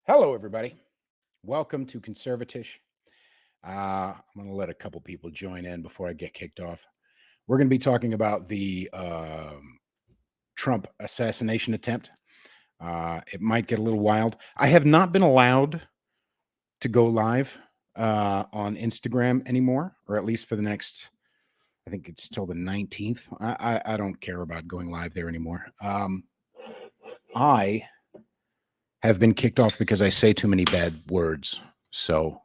Hello, everybody. Welcome to Conservatish. I'm going to let a couple people join in before I get kicked off. We're going to be talking about the Trump assassination attempt. It might get a little wild. I have not been allowed to go live on Instagram anymore, or at least for the next, I think it's till the 19th. I don't care about going live there anymore. I have been kicked off because I say too many bad words. So,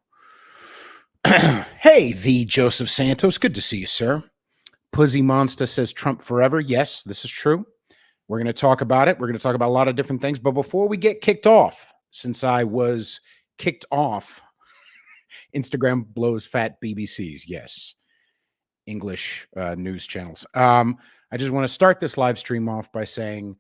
hey, the Joseph Santos. Good to see you, sir. Pussy Monster says Trump forever. Yes, this is true. We're going to talk about it. We're going to talk about a lot of different things. But before we get kicked off, since I was kicked off, Instagram blows fat BBCs. Yes. English news channels. I just want to start this live stream off by saying,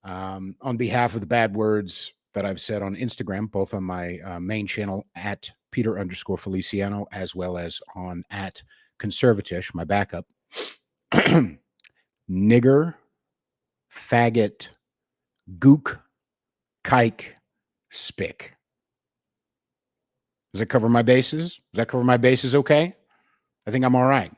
on behalf of the bad words that I've said on Instagram, both on my main channel at Peter_Feliciano, as well as on at Conservatish, my backup, nigger, faggot, gook, kike, spick. Does that cover my bases? Does that cover my bases okay? I think I'm all right.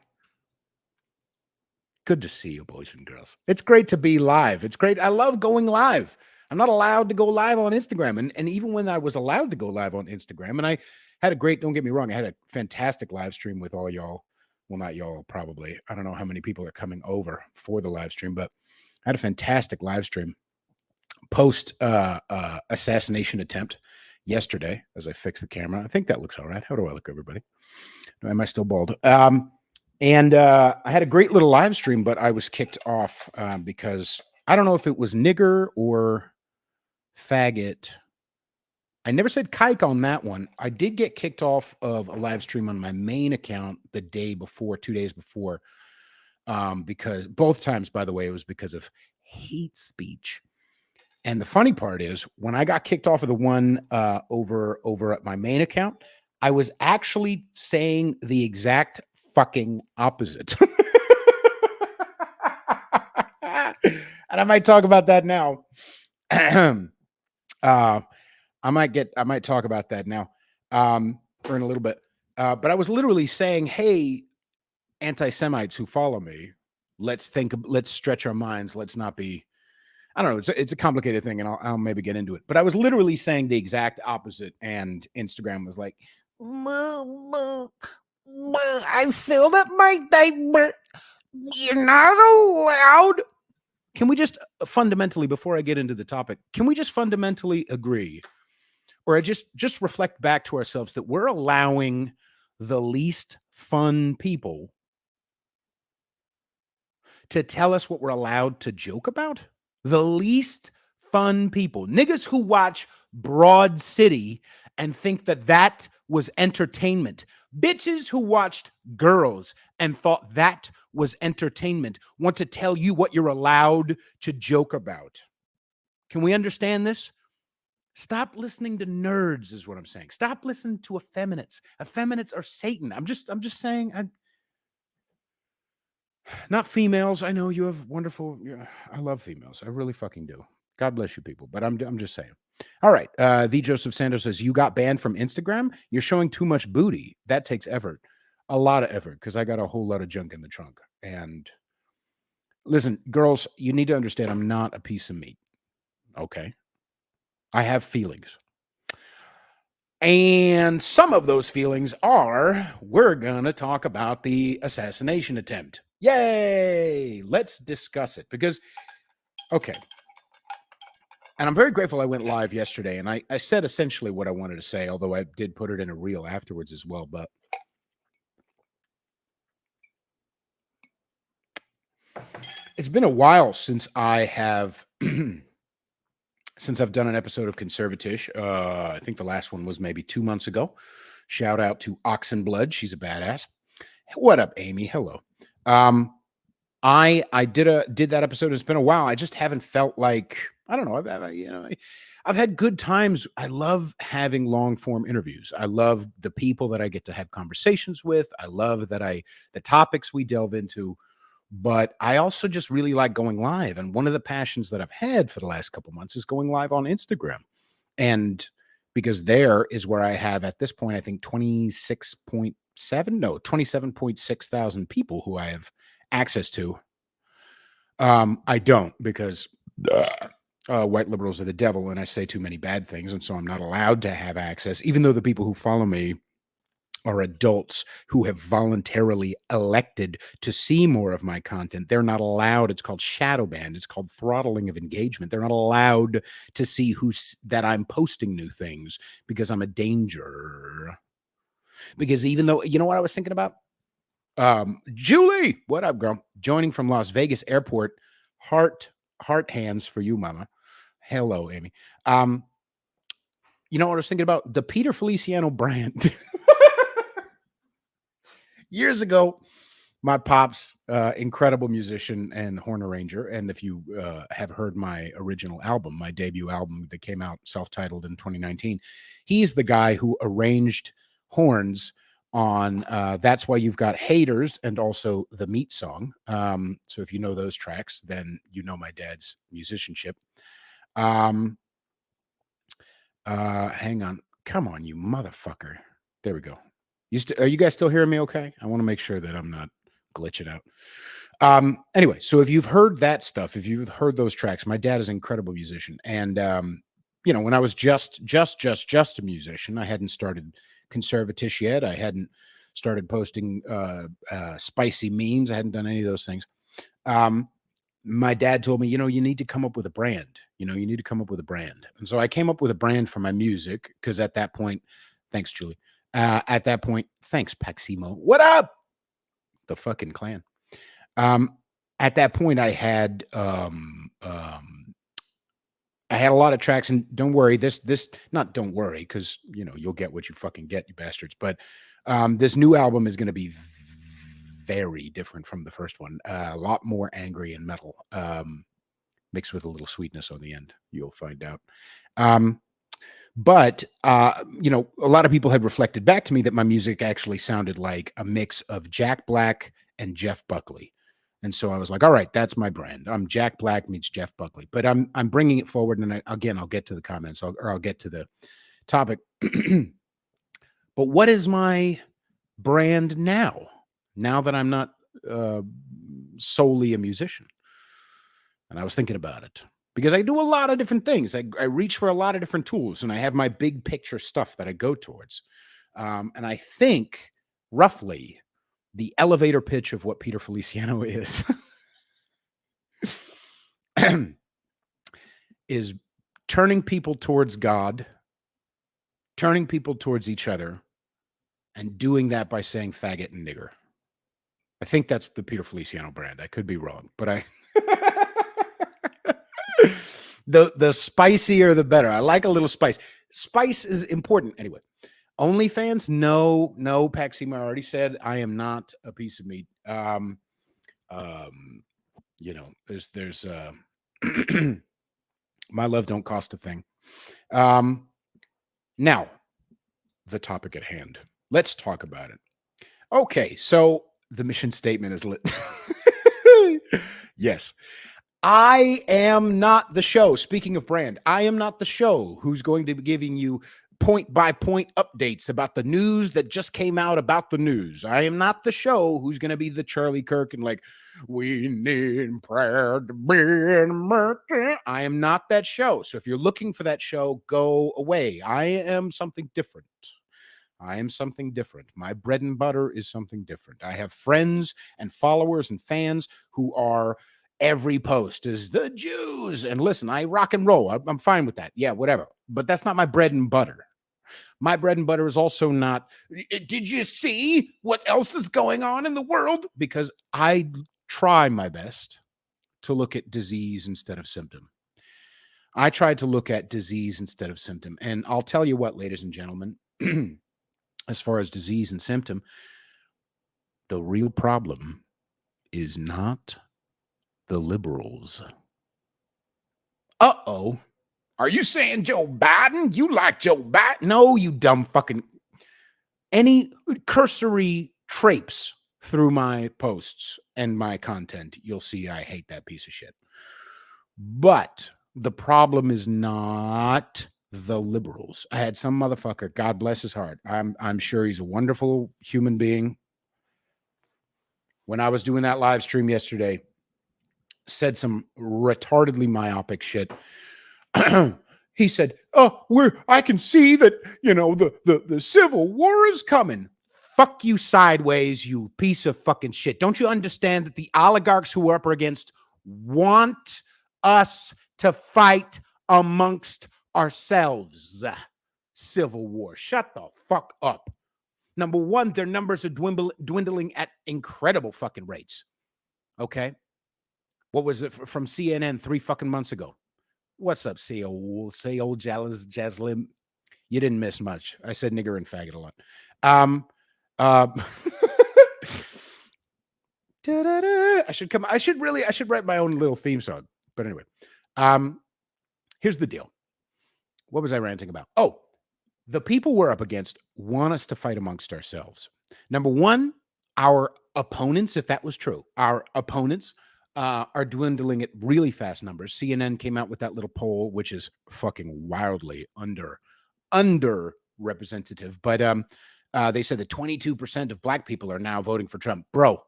Good to see you, boys and girls. It's great to be live. It's great. I love going live. I'm not allowed to go live on Instagram. And even when I was allowed to go live on Instagram, and I had a great, don't get me wrong, I had a fantastic live stream with all y'all. Well, not y'all, probably. I don't know how many people are coming over for the live stream, but I had a fantastic live stream post assassination attempt yesterday as I fixed the camera. I think that looks all right. How do I look, everybody? Am I still bald? And I had a great little live stream, but I was kicked off because I don't know if it was nigger or faggot. I never said kike on that one. I did get kicked off of a live stream on my main account the day before, 2 days before, because both times, by the way, it was because of hate speech. And the funny part is when I got kicked off of the one over at my main account, I was actually saying the exact fucking opposite. And I might talk about that now. I might talk about that now or in a little bit. But I was literally saying, hey, anti-Semites who follow me, let's stretch our minds. Let's not be, I don't know. It's a complicated thing, and I'll maybe get into it. But I was literally saying the exact opposite, and Instagram was like, I filled up my diaper. You're not allowed. Can we just fundamentally, before I get into the topic, can we just fundamentally agree, or just reflect back to ourselves that we're allowing the least fun people to tell us what we're allowed to joke about? The least fun people, niggas who watch Broad City and think that was entertainment. Bitches who watched Girls and thought that was entertainment want to tell you what you're allowed to joke about. Can we understand this? Stop listening to nerds is what I'm saying. Stop listening to effeminates. Effeminates are Satan. I'm just saying, not females. I know you have wonderful, I love females. I really fucking do. God bless you people. But I'm just saying. All right. The Joseph Santos says, you got banned from Instagram? You're showing too much booty. That takes effort. A lot of effort, because I got a whole lot of junk in the trunk. And listen, girls, you need to understand I'm not a piece of meat. Okay? I have feelings. And some of those feelings are, we're going to talk about the assassination attempt. Yay! Let's discuss it. Because, okay. And I'm very grateful I went live yesterday, and I said essentially what I wanted to say, although I did put it in a reel afterwards as well. But it's been a while since I have, since I've done an episode of Conservatish. I think the last one was maybe 2 months ago. Shout out to Oxenblood. She's a badass. What up, Amy? Hello. I did that episode. It's been a while. I just haven't felt like, I don't know. I've had good times. I love having long form interviews. I love the people that I get to have conversations with. I love that the topics we delve into, but I also just really like going live. And one of the passions that I've had for the last couple months is going live on Instagram. And because there is where I have at this point, I think 27.6 thousand people who I have access to. I don't, because white liberals are the devil and I say too many bad things. And so I'm not allowed to have access, even though the people who follow me are adults who have voluntarily elected to see more of my content. They're not allowed. It's called shadow ban. It's called throttling of engagement. They're not allowed to see that I'm posting new things because I'm a danger. Because even though, you know what I was thinking about? Julie, what up, girl? Joining from Las Vegas airport. Heart hands for you, mama. Hello, Amy. You know what I was thinking about? The Peter Feliciano brand. Years ago, my pops, incredible musician and horn arranger. And if you have heard my original album, my debut album that came out self-titled in 2019, he's the guy who arranged horns on That's Why You've Got Haters and also the Meat Song. So if you know those tracks, then you know my dad's musicianship. Hang on. Come on, you motherfucker. There we go. Are you guys still hearing me okay? I want to make sure that I'm not glitching out. Anyway, so if you've heard that stuff, if you've heard those tracks, my dad is an incredible musician. And, you know, when I was just a musician, I hadn't started Conservatish yet. I hadn't started posting spicy memes. I hadn't done any of those things. My dad told me, you know, you need to come up with a brand. You know, you need to come up with a brand. And so I came up with a brand for my music because at that point, thanks, Julie. At that point, thanks, Paximo. What up? The fucking clan. At that point, I had a lot of tracks, and don't worry, don't worry, because you know you'll get what you fucking get, you bastards. But this new album is going to be very different from the first one. A lot more angry and metal, mixed with a little sweetness on the end. You'll find out. But, you know, a lot of people had reflected back to me that my music actually sounded like a mix of Jack Black and Jeff Buckley. And so I was like, all right, that's my brand. I'm Jack Black meets Jeff Buckley. But I'm bringing it forward. And I'll get to the comments or I'll get to the topic. But what is my brand now? Now that I'm not solely a musician? And I was thinking about it. Because I do a lot of different things. I reach for a lot of different tools, and I have my big picture stuff that I go towards. And I think, roughly, the elevator pitch of what Peter Feliciano is turning people towards God, turning people towards each other, and doing that by saying faggot and nigger. I think that's the Peter Feliciano brand. I could be wrong, but I... The spicier, the better. I like a little spice. Spice is important. Anyway, OnlyFans? No, Paxima. I already said I am not a piece of meat. You know, there's my love don't cost a thing. Now, the topic at hand. Let's talk about it. Okay, so the mission statement is lit. Yes. I am not the show. Speaking of brand, I am not the show who's going to be giving you point by point updates about the news that just came out about the news. I am not the show who's going to be the Charlie Kirk and like, we need prayer to be in America. I am not that show. So if you're looking for that show, go away. I am something different. I am something different. My bread and butter is something different. I have friends and followers and fans who are... Every post is the Jews. And listen, I rock and roll. I'm fine with that. Yeah, whatever. But that's not my bread and butter. My bread and butter is also not, did you see what else is going on in the world? Because I try my best to look at disease instead of symptom. I try to look at disease instead of symptom. And I'll tell you what, ladies and gentlemen, as far as disease and symptom, the real problem is not the liberals. Uh-oh. Are you saying Joe Biden? You like Joe Biden? No, you dumb fucking... Any cursory traipse through my posts and my content, you'll see I hate that piece of shit. But the problem is not the liberals. I had some motherfucker, God bless his heart. I'm sure he's a wonderful human being. When I was doing that live stream yesterday, said some retardedly myopic shit. He said, "Oh, I can see that, the Civil War is coming." Fuck you sideways, you piece of fucking shit. Don't you understand that the oligarchs who we're up against want us to fight amongst ourselves? Civil War. Shut the fuck up. Number one, their numbers are dwindling at incredible fucking rates. Okay? What was it from CNN 3 fucking months ago? What's up, say old Jaslyn? You didn't miss much. I said nigger and faggot a lot. Uh, I should write my own little theme song. But anyway, here's the deal. What was I ranting about? Oh, the people we're up against want us to fight amongst ourselves. Number one, our opponents, if that was true, our opponents are dwindling at really fast numbers. CNN came out with that little poll, which is fucking wildly underrepresentative. But they said that 22% of black people are now voting for Trump. Bro,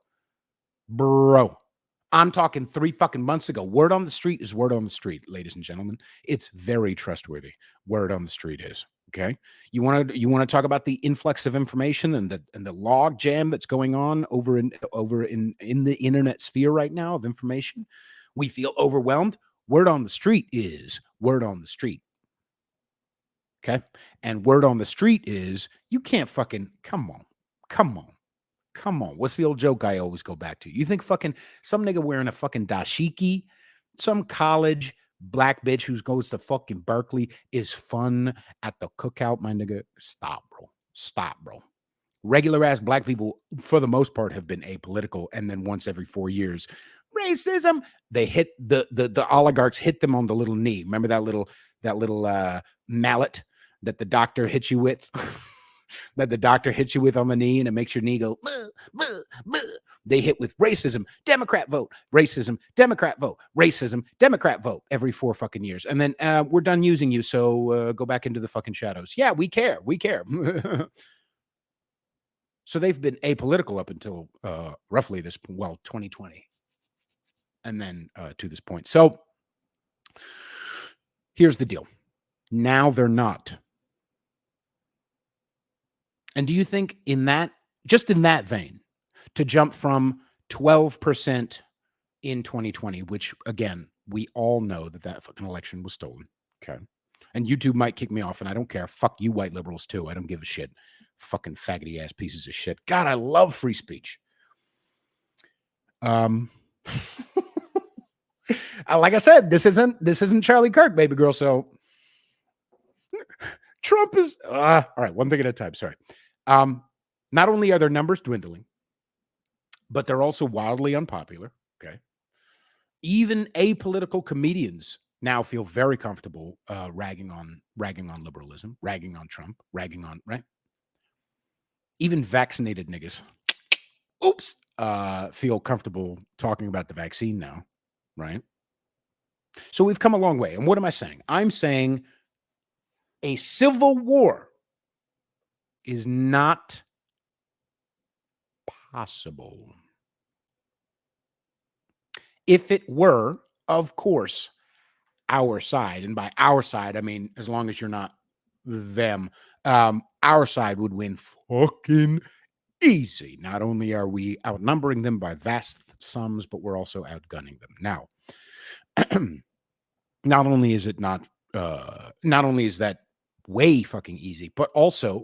I'm talking 3 fucking months ago. Word on the street is word on the street, ladies and gentlemen. It's very trustworthy. Word on the street is. Okay. You want to talk about the influx of information and the log jam that's going on over in the internet sphere right now of information? We feel overwhelmed. Word on the street is word on the street. Okay. And word on the street is you can't fucking come on. What's the old joke I always go back to? You think fucking some nigga wearing a fucking dashiki, some college black bitch who goes to fucking Berkeley is fun at the cookout, my nigga? Stop, bro. Regular ass black people, for the most part, have been apolitical, and then once every 4 years, racism. They hit the oligarchs hit them on the little knee. Remember that little mallet that the doctor hit you with? That the doctor hits you with on the knee and it makes your knee go, buh, buh, buh. They hit with racism, Democrat vote, racism, Democrat vote, racism, Democrat vote every 4 fucking years. And then we're done using you. So go back into the fucking shadows. Yeah, we care. So they've been apolitical up until roughly 2020. And then to this point. So here's the deal. Now they're not. And do you think just in that vein, to jump from 12% in 2020, which again, we all know that fucking election was stolen. Okay. And YouTube might kick me off and I don't care. Fuck you white liberals too. I don't give a shit. Fucking faggoty ass pieces of shit. God, I love free speech. Like I said, this isn't Charlie Kirk, baby girl. So Trump is all right. One thing at a time. Sorry. Not only are their numbers dwindling, but they're also wildly unpopular. Okay. Even apolitical comedians now feel very comfortable ragging on liberalism, ragging on Trump, right? Even vaccinated niggas, feel comfortable talking about the vaccine now, right? So we've come a long way. And what am I saying? I'm saying a civil war is not possible. If it were, of course, our side, and by our side, I mean, as long as you're not them, our side would win fucking easy. Not only are we outnumbering them by vast sums, but we're also outgunning them. Now, not only is that way fucking easy, but also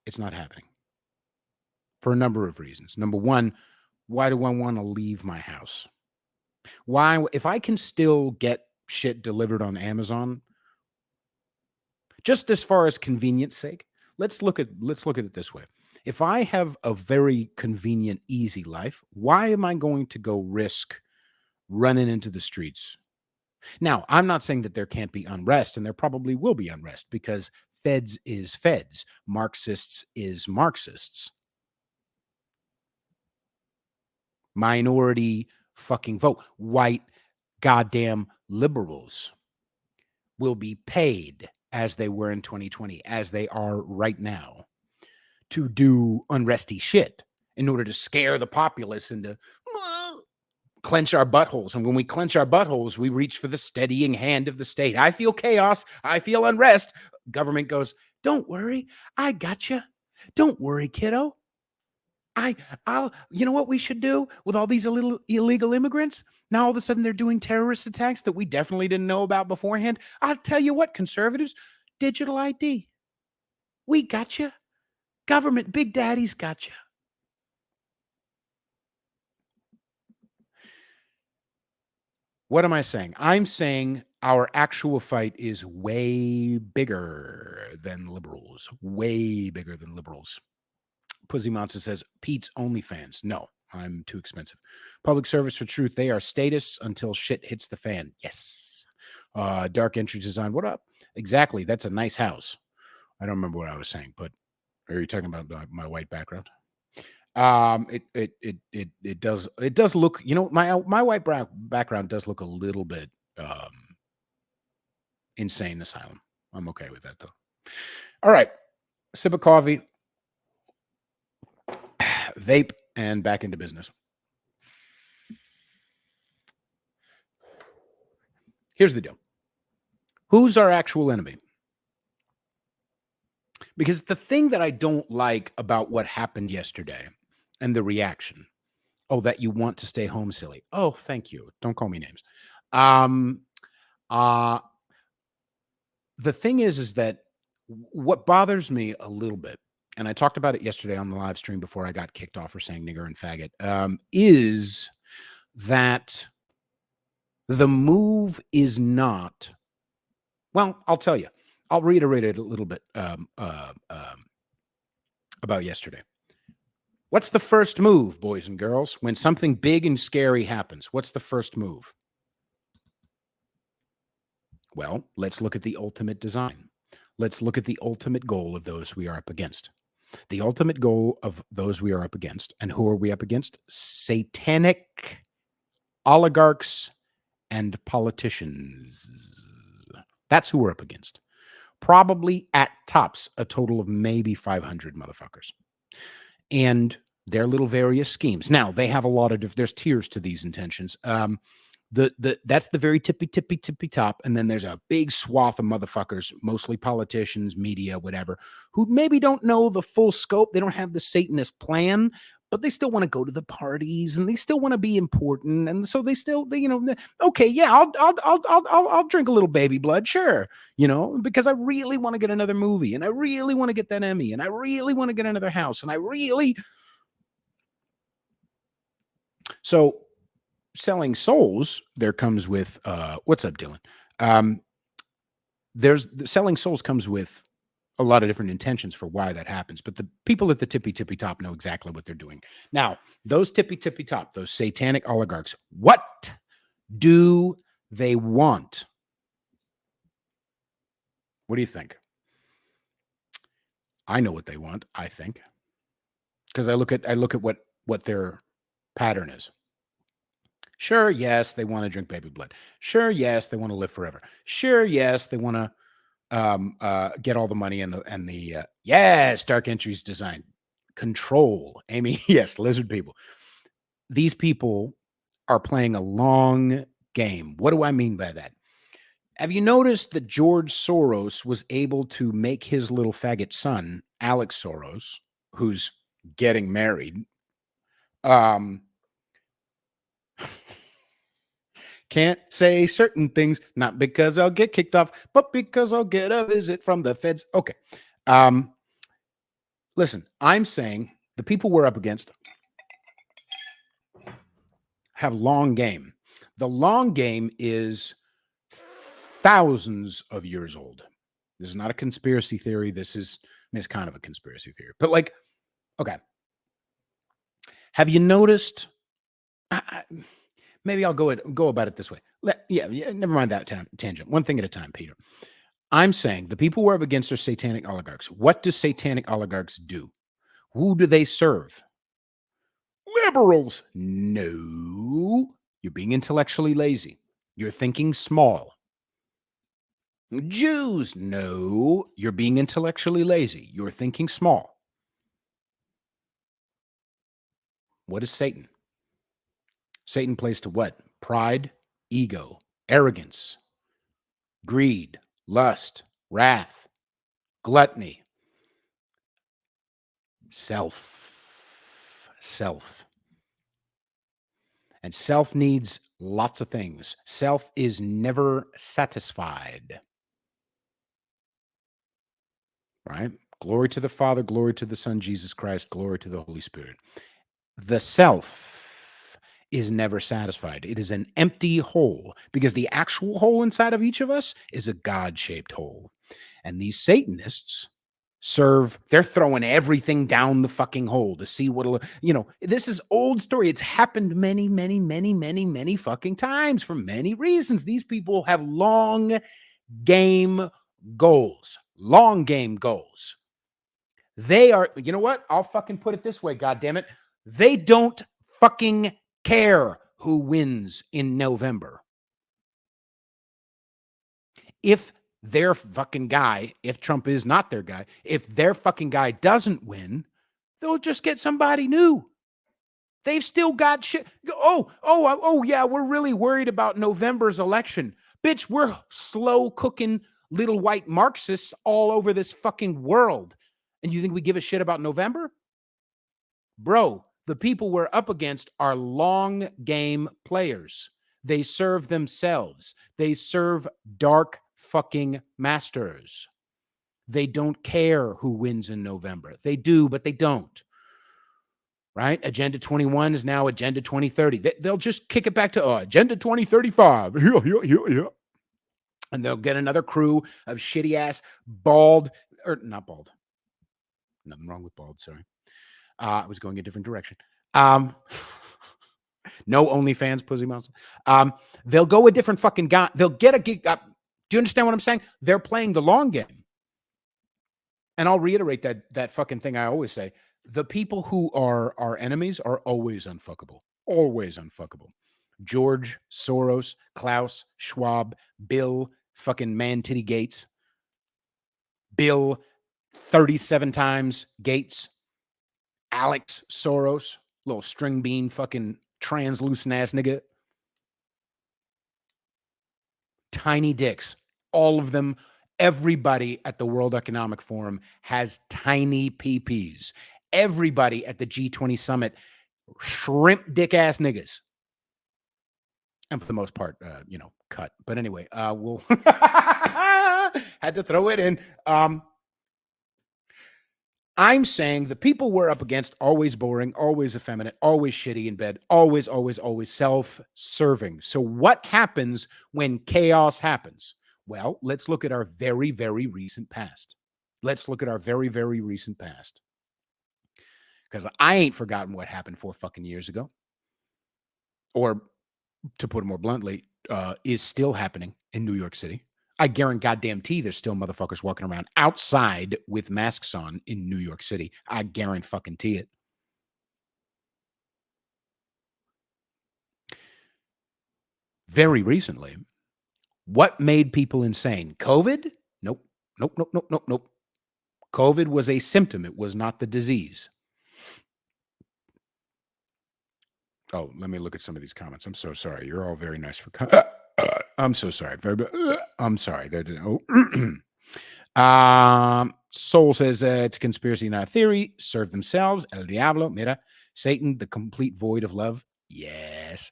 it's not happening for a number of reasons. Number one, why do I want to leave my house? Why, if I can still get shit delivered on Amazon, just as far as convenience sake, let's look at it this way. If I have a very convenient, easy life, why am I going to go risk running into the streets? Now, I'm not saying that there can't be unrest, and there probably will be unrest, because feds is feds, Marxists is Marxists. Minority fucking vote, white goddamn liberals. will be paid as they were in 2020, as they are right now, to do unresty shit in order to scare the populace into clench our buttholes. And when we clench our buttholes, we reach for the steadying hand of the state. I feel chaos. I feel unrest. Government goes, don't worry. I got you. Don't worry, kiddo. You know what we should do with all these illegal immigrants? Now all of a sudden they're doing terrorist attacks that we definitely didn't know about beforehand. I'll tell you what, conservatives, digital ID. We got you. Government, Big Daddy's got you. What am I saying? I'm saying our actual fight is way bigger than liberals. Way bigger than liberals. Pussy Monster says, Pete's OnlyFans. No, I'm too expensive. Public service for truth. They are statists until shit hits the fan. Yes. Dark Entry Design. What up? Exactly. That's a nice house. I don't remember what I was saying, but are you talking about my white background? It does look, you know, my white background does look a little bit insane asylum. I'm okay with that though. All right, sip of coffee, vape, and back into business. Here's the deal. Who's our actual enemy? Because the thing that I don't like about what happened yesterday and the reaction, oh, that you want to stay home, silly. Oh, thank you. Don't call me names. The thing is that what bothers me a little bit, and I talked about it yesterday on the live stream before I got kicked off for saying nigger and faggot, is that the move is not, well, I'll tell you. I'll reiterate it a little bit about yesterday. What's the first move, boys and girls? When something big and scary happens, what's the first move? Well, let's look at the ultimate design. Let's look at the ultimate goal of those we are up against. The ultimate goal of those we are up against. And who are we up against? Satanic oligarchs and politicians. That's who we're up against. Probably at tops a total of maybe 500 motherfuckers. And their little various schemes. Now, they have a lot of, there's tiers to these intentions. That's the very tippy top, and then there's a big swath of motherfuckers, mostly politicians, media, whatever, who maybe don't know the full scope. They don't have the Satanist plan, but they still want to go to the parties and they still want to be important, and so they okay, yeah, I'll drink a little baby blood, sure, because I really want to get another movie, and I really want to get that Emmy, and I really want to get another house, and so. Selling souls, there comes with what's up, Dylan? There's selling souls comes with a lot of different intentions for why that happens, but the people at the tippy top know exactly what they're doing. Now, those tippy top, those satanic oligarchs, what do they want? What do you think? I know what they want, I think, because I look at what their pattern is. Sure, yes, they want to drink baby blood. Sure, yes, they want to live forever. Sure, yes, they want to get all the money and the yes, Dark Entries design control. Amy, yes, lizard people. These people are playing a long game. What do I mean by that? Have you noticed that George Soros was able to make his little faggot son, Alex Soros, who's getting married, can't say certain things, not because I'll get kicked off, but because I'll get a visit from the feds. Okay. Listen, I'm saying the people we're up against have long game. The long game is thousands of years old. This is not a conspiracy theory. It's kind of a conspiracy theory, but okay. Have you noticed? Maybe I'll go about it this way. Yeah, never mind that tangent. One thing at a time, Peter. I'm saying the people we're up against are satanic oligarchs. What do satanic oligarchs do? Who do they serve? Liberals. No. You're being intellectually lazy. You're thinking small. Jews. No, you're being intellectually lazy. You're thinking small. What is Satan? Satan plays to what? Pride, ego, arrogance, greed, lust, wrath, gluttony, self. And self needs lots of things. Self is never satisfied. Right? Glory to the Father, glory to the Son, Jesus Christ, glory to the Holy Spirit. The self is never satisfied. It is an empty hole because the actual hole inside of each of us is a God-shaped hole. And these Satanists they're throwing everything down the fucking hole to see what'll, this is old story. It's happened many, many, many, many, many fucking times for many reasons. These people have long game goals. They are, you know what? I'll fucking put it this way, goddammit. They don't fucking care who wins in November. If their fucking guy, if Trump is not their guy, if their fucking guy doesn't win, they'll just get somebody new. They've still got shit. Oh, yeah, we're really worried about November's election. Bitch, we're slow cooking little white Marxists all over this fucking world. And you think we give a shit about November? Bro, the people we're up against are long game players. They serve themselves. They serve dark fucking masters. They don't care who wins in November. They do, but they don't. Right? Agenda 21 is now Agenda 2030. They'll just kick it back to Agenda 2035. Yeah. And they'll get another crew of shitty ass bald, or not bald. Nothing wrong with bald, sorry. I was going a different direction. No OnlyFans, pussy monster. They'll go a different fucking guy. They'll get a gig. Do you understand what I'm saying? They're playing the long game. And I'll reiterate that fucking thing I always say. The people who are our enemies are always unfuckable. Always unfuckable. George Soros, Klaus Schwab, Bill fucking Man Titty Gates, Bill 37 times Gates, Alex Soros, little string bean fucking translucent ass nigga. Tiny dicks. All of them. Everybody at the World Economic Forum has tiny PPs. Everybody at the G20 summit, shrimp dick ass niggas. And for the most part, cut. But anyway, we'll had to throw it in. I'm saying the people we're up against, always boring, always effeminate, always shitty in bed, always self-serving. So what happens when chaos happens? Well, let's look at our very, very recent past. Because I ain't forgotten what happened 4 fucking years ago. Or, to put it more bluntly, is still happening in New York City. I guarantee there's still motherfuckers walking around outside with masks on in New York City. I guarantee it. Very recently, what made people insane? COVID? Nope. COVID was a symptom. It was not the disease. Oh, let me look at some of these comments. I'm so sorry. You're all very nice for I'm so sorry. I'm sorry. Soul says it's a conspiracy, not a theory. Serve themselves. El Diablo. Mira. Satan, the complete void of love. Yes.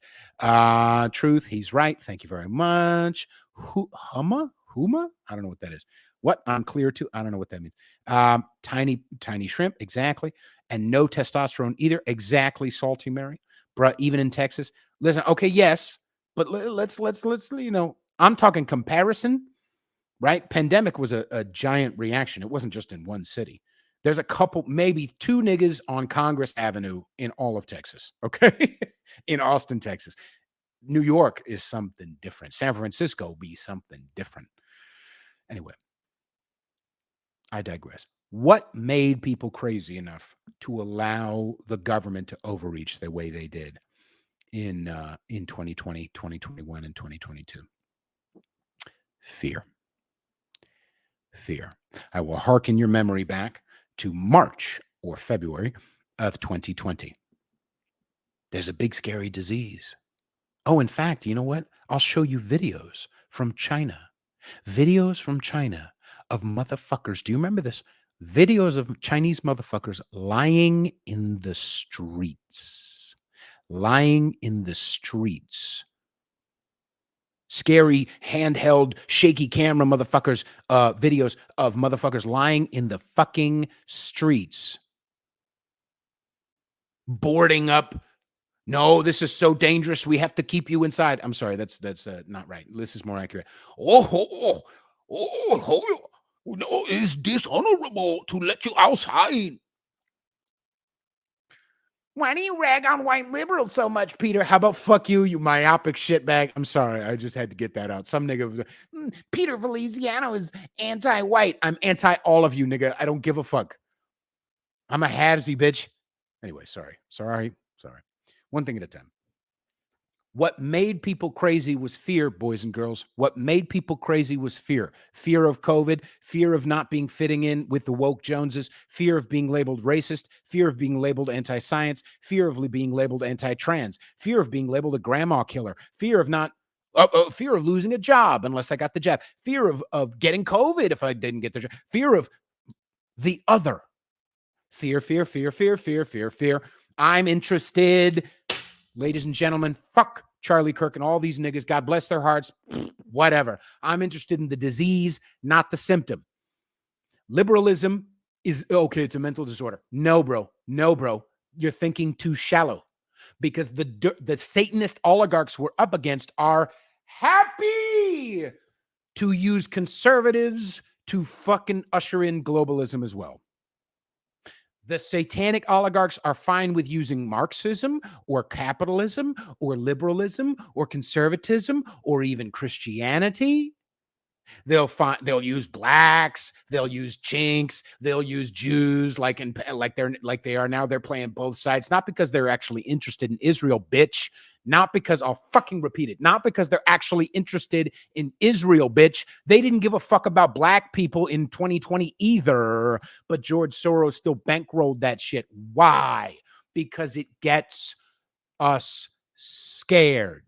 Truth. He's right. Thank you very much. Huma? I don't know what that is. What? I'm clear too. I don't know what that means. Tiny shrimp. Exactly. And no testosterone either. Exactly. Salty Mary. Bruh, even in Texas. Listen, okay, yes, but let's I'm talking comparison, right? Pandemic was a giant reaction. It wasn't just in one city. There's a couple, maybe 2 niggas on Congress Avenue in all of Texas, okay? In Austin, Texas. New York is something different. San Francisco be something different. Anyway, I digress. What made people crazy enough to allow the government to overreach the way they did in 2020, 2021, and 2022? Fear. fear. I will hearken your memory back to March or February of 2020. There's a big scary disease. Oh, in fact, you know what? I'll show you videos from China. Videos from China of motherfuckers. Do you remember this? Videos of Chinese motherfuckers lying in the streets. Lying in the streets. Scary, handheld, shaky camera motherfuckers, videos of motherfuckers lying in the fucking streets. Boarding up. No, this is so dangerous. We have to keep you inside. I'm sorry, that's not right. This is more accurate. No, it's dishonorable to let you outside. Why do you rag on white liberals so much, Peter? How about fuck you, you myopic shitbag? I'm sorry, I just had to get that out. Some nigga was, Peter Feliciano is anti-white. I'm anti all of you, nigga. I don't give a fuck. I'm a halvesy, bitch. Anyway, sorry. One thing at a time. What made people crazy was fear, boys and girls. What made people crazy was fear. Fear of COVID, fear of not being fitting in with the woke Joneses, fear of being labeled racist, fear of being labeled anti-science, fear of being labeled anti-trans, fear of being labeled a grandma killer, fear of not fear of losing a job unless I got the jab, fear of getting COVID if I didn't get the job, fear of the other. Fear. I'm interested. Ladies and gentlemen, fuck Charlie Kirk and all these niggas. God bless their hearts. Whatever. I'm interested in the disease, not the symptom. Liberalism is okay. It's a mental disorder. No, bro. You're thinking too shallow, because the Satanist oligarchs we're up against are happy to use conservatives to fucking usher in globalism as well. The satanic oligarchs are fine with using Marxism or capitalism or liberalism or conservatism or even Christianity. They'll use blacks, they'll use chinks, they'll use Jews like they are now. They're playing both sides, not because they're actually interested in Israel, bitch. Not because, I'll fucking repeat it, not because they're actually interested in Israel, bitch. They didn't give a fuck about black people in 2020 either, but George Soros still bankrolled that shit. Why? Because it gets us scared.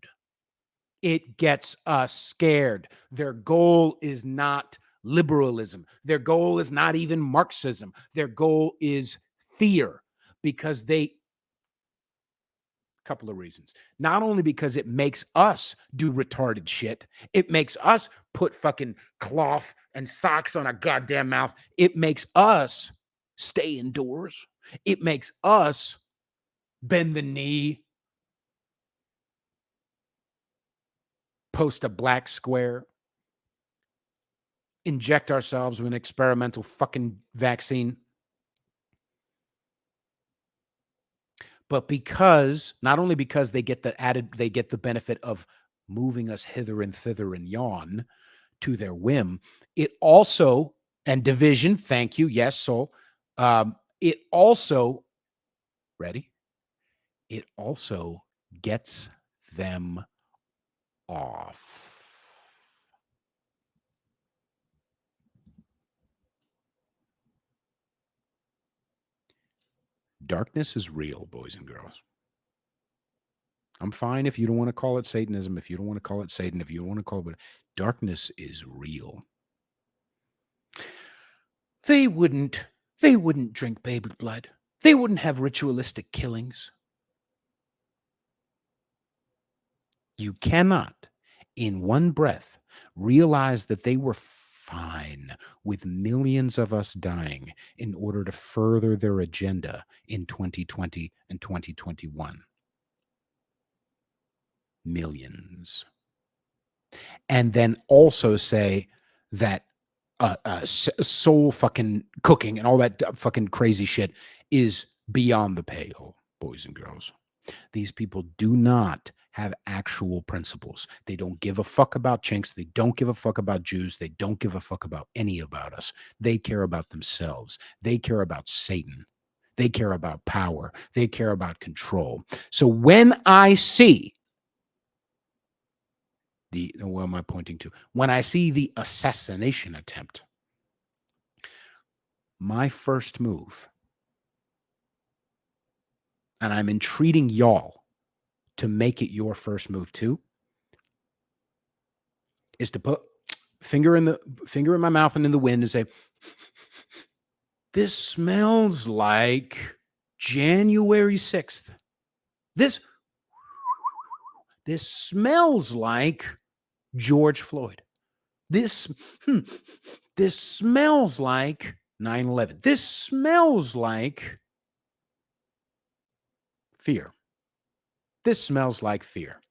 It gets us scared. Their goal is not liberalism. Their goal is not even Marxism. Their goal is fear, because couple of reasons. Not only because it makes us do retarded shit, it makes us put fucking cloth and socks on our goddamn mouth. It makes us stay indoors. It makes us bend the knee, post a black square, inject ourselves with an experimental fucking vaccine. But because, not only because they get the benefit of moving us hither and thither and yon to their whim, it also, and division, thank you, yes, soul. It also, ready? It also gets them off. Darkness is real, boys and girls. I'm fine if you don't want to call it Satanism, if you don't want to call it Satan, if you don't want to call it, darkness is real. They wouldn't drink baby blood. They wouldn't have ritualistic killings. You cannot, in one breath, realize that they were fine with millions of us dying in order to further their agenda in 2020 and 2021. Millions. And then also say that soul fucking cooking and all that fucking crazy shit is beyond the pale, boys and girls. These people do not have actual principles. They don't give a fuck about chinks. They don't give a fuck about Jews. They don't give a fuck about any about us. They care about themselves. They care about Satan. They care about power. They care about control. So when I see what am I pointing to? When I see the assassination attempt my first move, and I'm entreating y'all to make it your first move too, is to put finger in my mouth and in the wind and say, this smells like January 6th. This smells like George Floyd. This smells like 9/11. This smells like fear. This smells like fear.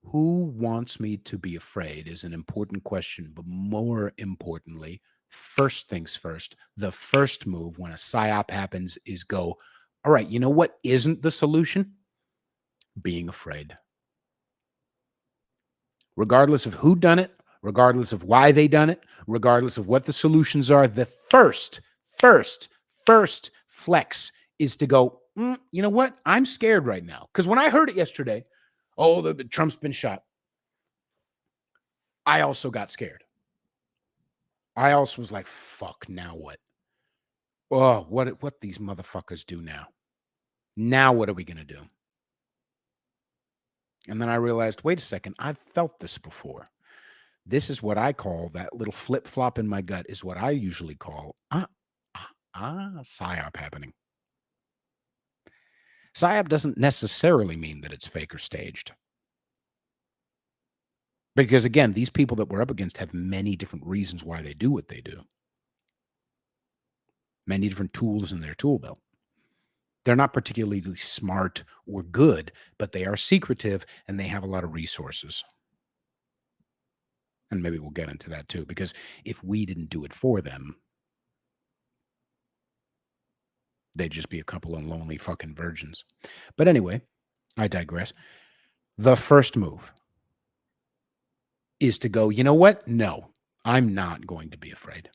Who wants me to be afraid is an important question, but more importantly, first things first, the first move when a psyop happens is go, all right, you know what isn't the solution? Being afraid. Regardless of who done it, regardless of why they done it, regardless of what the solutions are, the first flex is to go, you know what? I'm scared right now. Because when I heard it yesterday, oh, Trump's been shot, I also got scared. I also was like, fuck, now what? Oh, what these motherfuckers do now? Now what are we going to do? And then I realized, wait a second, I've felt this before. This is what I call that little flip-flop in my gut is what I usually call psyop happening. Psyop doesn't necessarily mean that it's fake or staged. Because again, these people that we're up against have many different reasons why they do what they do. Many different tools in their tool belt. They're not particularly smart or good, but they are secretive and they have a lot of resources. And maybe we'll get into that too, because if we didn't do it for them, they'd just be a couple of lonely fucking virgins. But anyway, I digress. The first move is to go, you know what? No, I'm not going to be afraid.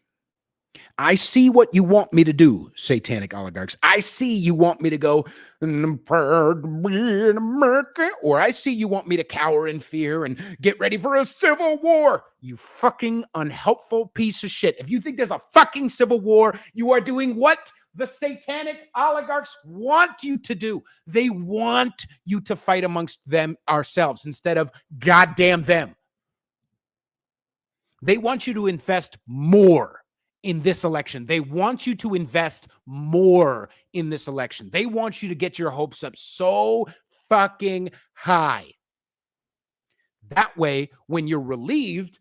I see what you want me to do, satanic oligarchs. I see you want me to go, I'm proud to be in America, or I see you want me to cower in fear and get ready for a civil war. You fucking unhelpful piece of shit. If you think there's a fucking civil war, you are doing what the satanic oligarchs want you to do. They want you to fight amongst them ourselves instead of goddamn them. They want you to invest more in this election. They want you to invest more in this election. They want you to get your hopes up so fucking high. That way, when you're relieved,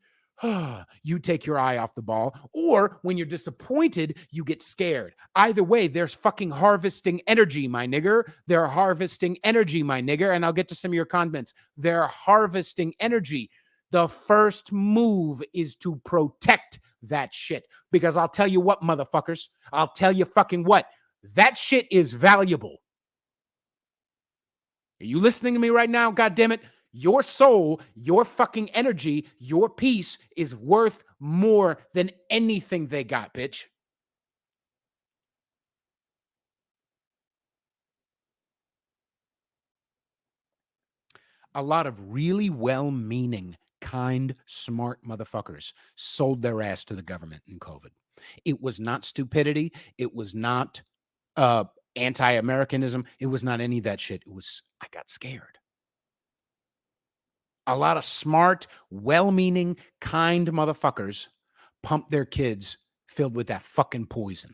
you take your eye off the ball, or when you're disappointed, you get scared. Either way, there's fucking harvesting energy, my nigger. They're harvesting energy, my nigger. And I'll get to some of your comments. They're harvesting energy. The first move is to protect that shit. Because I'll tell you what, motherfuckers, I'll tell you fucking what, that shit is valuable. Are you listening to me right now? God damn it. Your soul, your fucking energy, your peace is worth more than anything they got, bitch. A lot of really well-meaning, kind, smart motherfuckers sold their ass to the government in COVID. It was not stupidity. It was not anti-Americanism. It was not any of that shit. It was, I got scared. A lot of smart, well-meaning, kind motherfuckers pumped their kids filled with that fucking poison.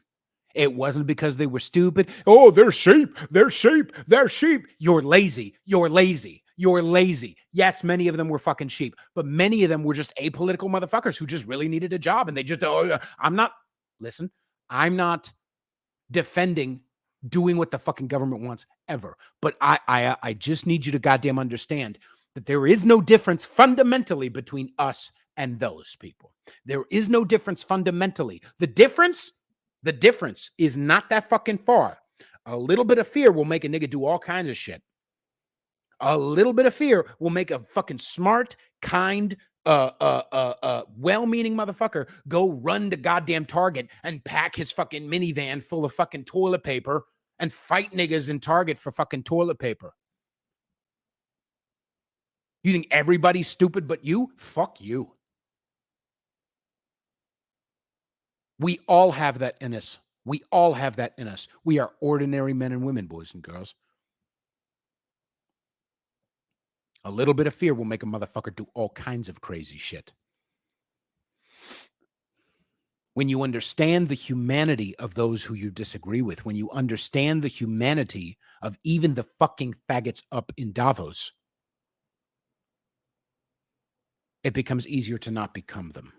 It wasn't because they were stupid. Oh, they're sheep. They're sheep. They're sheep. You're lazy. You're lazy. You're lazy. Yes, many of them were fucking sheep, but many of them were just apolitical motherfuckers who just really needed a job. And they just, I'm not defending doing what the fucking government wants ever. But I just need you to goddamn understand that there is no difference fundamentally between us and those people. There is no difference fundamentally. The difference is not that fucking far. A little bit of fear will make a nigga do all kinds of shit. A little bit of fear will make a fucking smart, kind, well-meaning motherfucker go run to goddamn Target and pack his fucking minivan full of fucking toilet paper and fight niggas in Target for fucking toilet paper. You think everybody's stupid but you? Fuck you. We all have that in us. We all have that in us. We are ordinary men and women, boys and girls. A little bit of fear will make a motherfucker do all kinds of crazy shit. When you understand the humanity of those who you disagree with, when you understand the humanity of even the fucking faggots up in Davos, it becomes easier to not become them.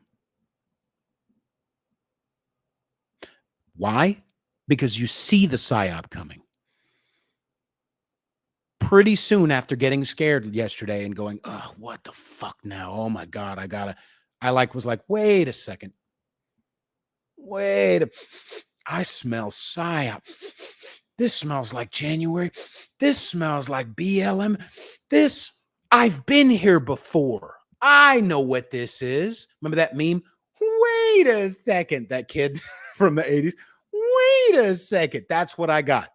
Why? Because you see the psyop coming. Pretty soon after getting scared yesterday and going, oh, what the fuck now? Oh my God, I was like, wait a second. I smell psyop. This smells like January. This smells like BLM. I've been here before. I know what this is. Remember that meme? Wait a second. That kid from the 80s. Wait a second. That's what I got.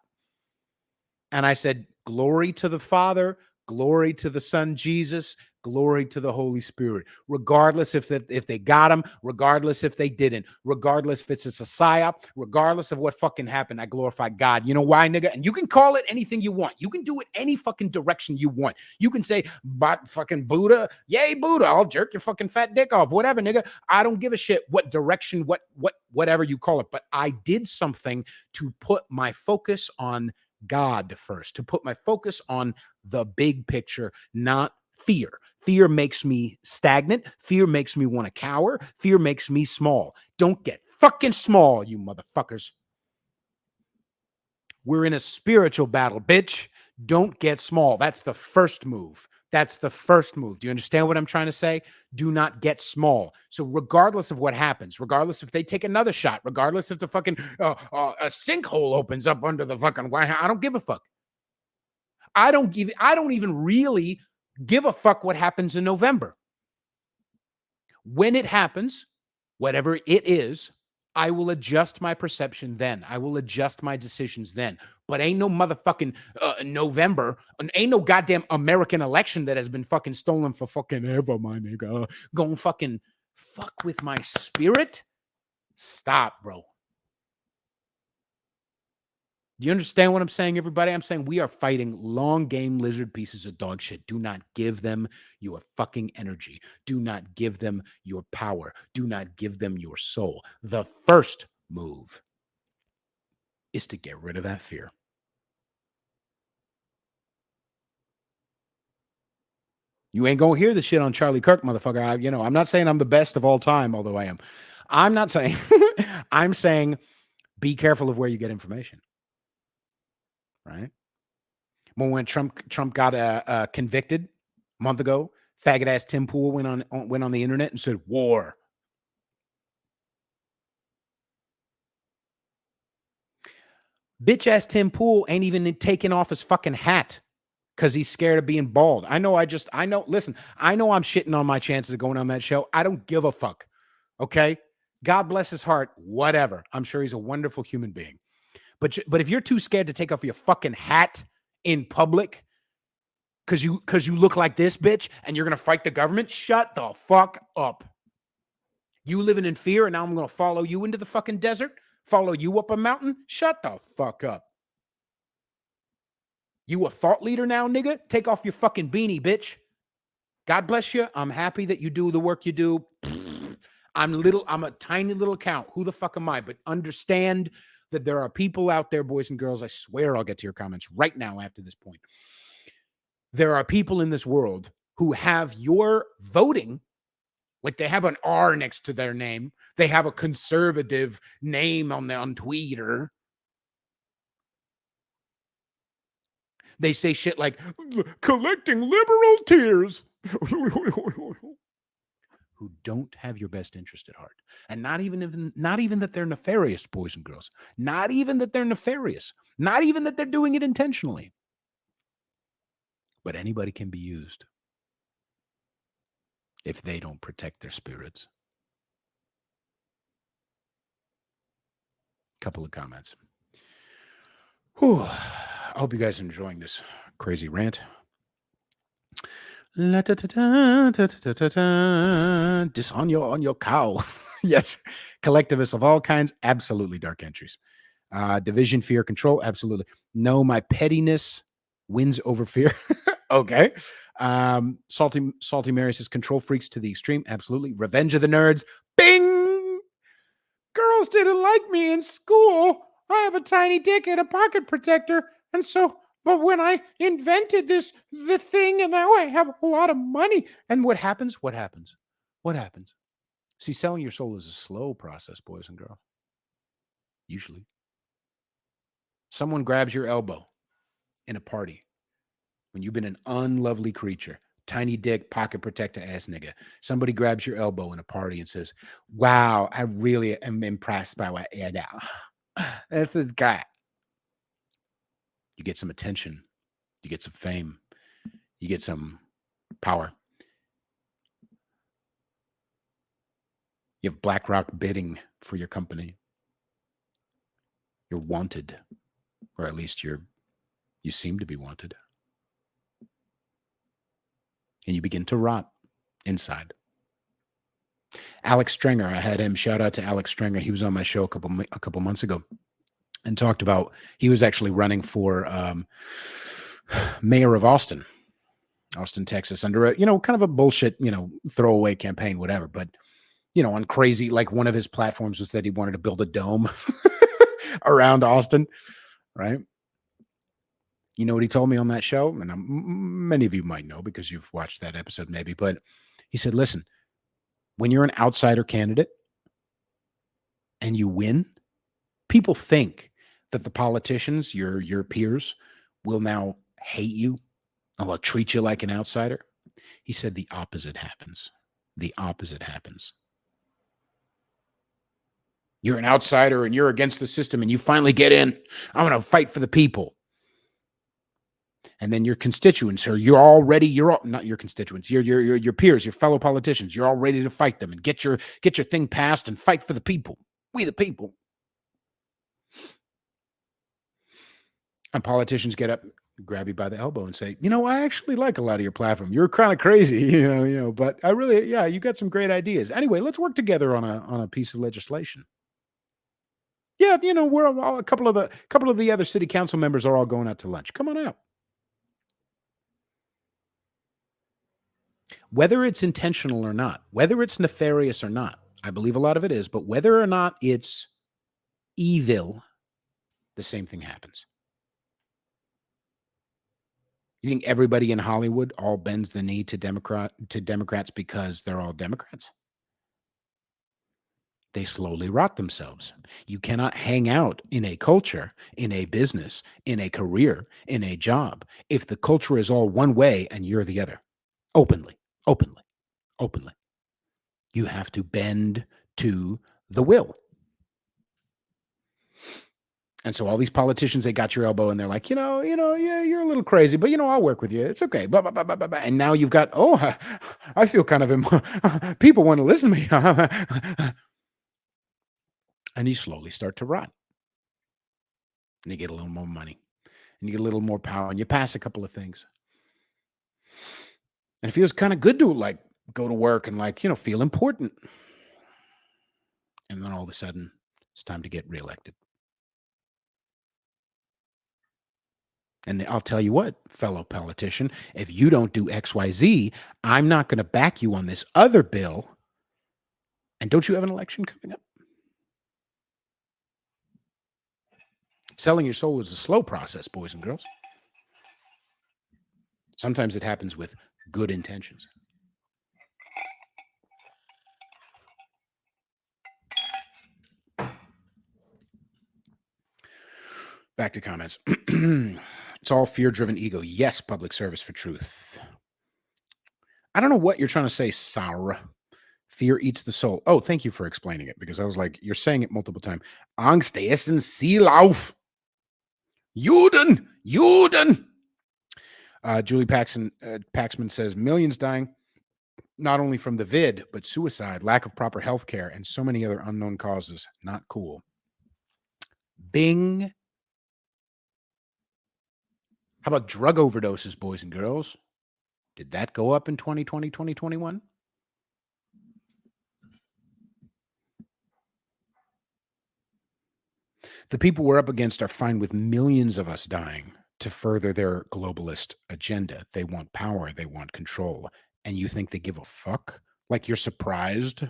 And I said, glory to the Father, glory to the Son, Jesus, glory to the Holy Spirit. Regardless if they got him, regardless if they didn't, regardless if it's a psyop, regardless of what fucking happened, I glorify God. You know why, nigga? And you can call it anything you want. You can do it any fucking direction you want. You can say, but fucking Buddha, yay, Buddha, I'll jerk your fucking fat dick off, whatever, nigga. I don't give a shit what direction, whatever you call it. But I did something to put my focus on God first, to put my focus on the big picture, not fear. Fear makes me stagnant. Fear makes me want to cower. Fear makes me small. Don't get fucking small, you motherfuckers. We're in a spiritual battle, bitch. Don't get small. That's the first move. That's the first move. Do you understand what I'm trying to say? Do not get small. So regardless of what happens, regardless if they take another shot, regardless if the fucking a sinkhole opens up under the fucking White House, I don't give a fuck. I don't even really give a fuck what happens in November. When it happens, whatever it is, I will adjust my perception then. I will adjust my decisions then. But ain't no motherfucking November. Ain't no goddamn American election that has been fucking stolen for fucking ever, my nigga. Gonna fucking fuck with my spirit? Stop, bro. Do you understand what I'm saying, everybody? I'm saying we are fighting long game lizard pieces of dog shit. Do not give them your fucking energy. Do not give them your power. Do not give them your soul. The first move is to get rid of that fear. You ain't gonna hear the shit on Charlie Kirk, motherfucker. I'm not saying I'm the best of all time, although I am. I'm not saying, I'm saying be careful of where you get information. Right? When Trump got convicted a month ago, faggot ass Tim Pool went on the internet and said war. Bitch ass Tim Pool ain't even taking off his fucking hat because he's scared of being bald. Listen, I know I'm shitting on my chances of going on that show. I don't give a fuck. Okay. God bless his heart. Whatever. I'm sure he's a wonderful human being. But if you're too scared to take off your fucking hat in public because you look like this, bitch, and you're going to fight the government, shut the fuck up. You living in fear, and now I'm going to follow you into the fucking desert, follow you up a mountain? Shut the fuck up. You a thought leader now, nigga? Take off your fucking beanie, bitch. God bless you. I'm happy that you do the work you do. I'm a tiny little account. Who the fuck am I? But understand that there are people out there, boys and girls. I swear I'll get to your comments right now after this point. There are people in this world who have your voting, like they have an R next to their name. They have a conservative name on Twitter. They say shit like collecting liberal tears. Who don't have your best interest at heart. And not even that they're nefarious, boys and girls. Not even that they're nefarious. Not even that they're doing it intentionally. But anybody can be used if they don't protect their spirits. Couple of comments. Whew. I hope you guys are enjoying this crazy rant. Dis on your cow. Yes. Collectivists of all kinds, absolutely dark entries. Division, fear, control, absolutely. No, my pettiness wins over fear. Okay. Salty Mary says control freaks to the extreme. Absolutely. Revenge of the nerds. Bing. Girls didn't like me in school. I have a tiny dick and a pocket protector. And so, but when I invented the thing, and now I have a lot of money. And what happens? What happens? What happens? See, selling your soul is a slow process, boys and girls. Usually. Someone grabs your elbow in a party when you've been an unlovely creature, tiny dick, pocket protector ass nigga. Somebody grabs your elbow in a party and says, wow, I really am impressed by what you're now. That's this guy. You get some attention. You get some fame. You get some power. You have BlackRock bidding for your company. You're wanted, or at least you seem to be wanted. And you begin to rot inside. Alex Stringer, I had him. Shout out to Alex Stringer. He was on my show a couple months ago and talked about, he was actually running for mayor of Austin, Texas, under a, kind of a bullshit, throwaway campaign, whatever. But, on crazy, like one of his platforms was that he wanted to build a dome around Austin, right? You know what he told me on that show? And many of you might know because you've watched that episode maybe, but he said, listen, when you're an outsider candidate and you win, people think that the politicians, your peers, will now hate you and will treat you like an outsider. He said the opposite happens. The opposite happens. You're an outsider and you're against the system and you finally get in. I'm going to fight for the people. And then your constituents, or not your constituents, your peers, your fellow politicians, you're all ready to fight them and get your thing passed and fight for the people. We the people. And politicians get up, grab you by the elbow and say, I actually like a lot of your platform. You're kind of crazy, but I really, you got some great ideas. Anyway, let's work together on a piece of legislation. Yeah, we're all, a couple of the other city council members are all going out to lunch. Come on out. Whether it's intentional or not, whether it's nefarious or not, I believe a lot of it is, but whether or not it's evil, the same thing happens. You think everybody in Hollywood all bends the knee to Democrats because they're all Democrats? They slowly rot themselves. You cannot hang out in a culture, in a business, in a career, in a job, if the culture is all one way and you're the other. Openly. You have to bend to the will. And so all these politicians, they got your elbow and they're like, yeah, you're a little crazy, but I'll work with you. It's okay. Blah, blah, blah, blah, blah. And now you've got, I feel kind of, people want to listen to me. And you slowly start to rot. And you get a little more money and you get a little more power and you pass a couple of things. And it feels kind of good to go to work and feel important. And then all of a sudden it's time to get reelected. And I'll tell you what, fellow politician, if you don't do XYZ, I'm not going to back you on this other bill. And don't you have an election coming up? Selling your soul is a slow process, boys and girls. Sometimes it happens with good intentions. Back to comments. It's all fear-driven ego. Yes, public service for truth. I don't know what you're trying to say, Sarah. Fear eats the soul. Oh, thank you for explaining it, because I was like, you're saying it multiple times. Angst essen sie lauf. Juden. Julie Paxman says, millions dying, not only from the vid, but suicide, lack of proper health care, and so many other unknown causes. Not cool. Bing. How about drug overdoses, boys and girls? Did that go up in 2020, 2021? The people we're up against are fine with millions of us dying to further their globalist agenda. They want power, they want control. And you think they give a fuck? Like, you're surprised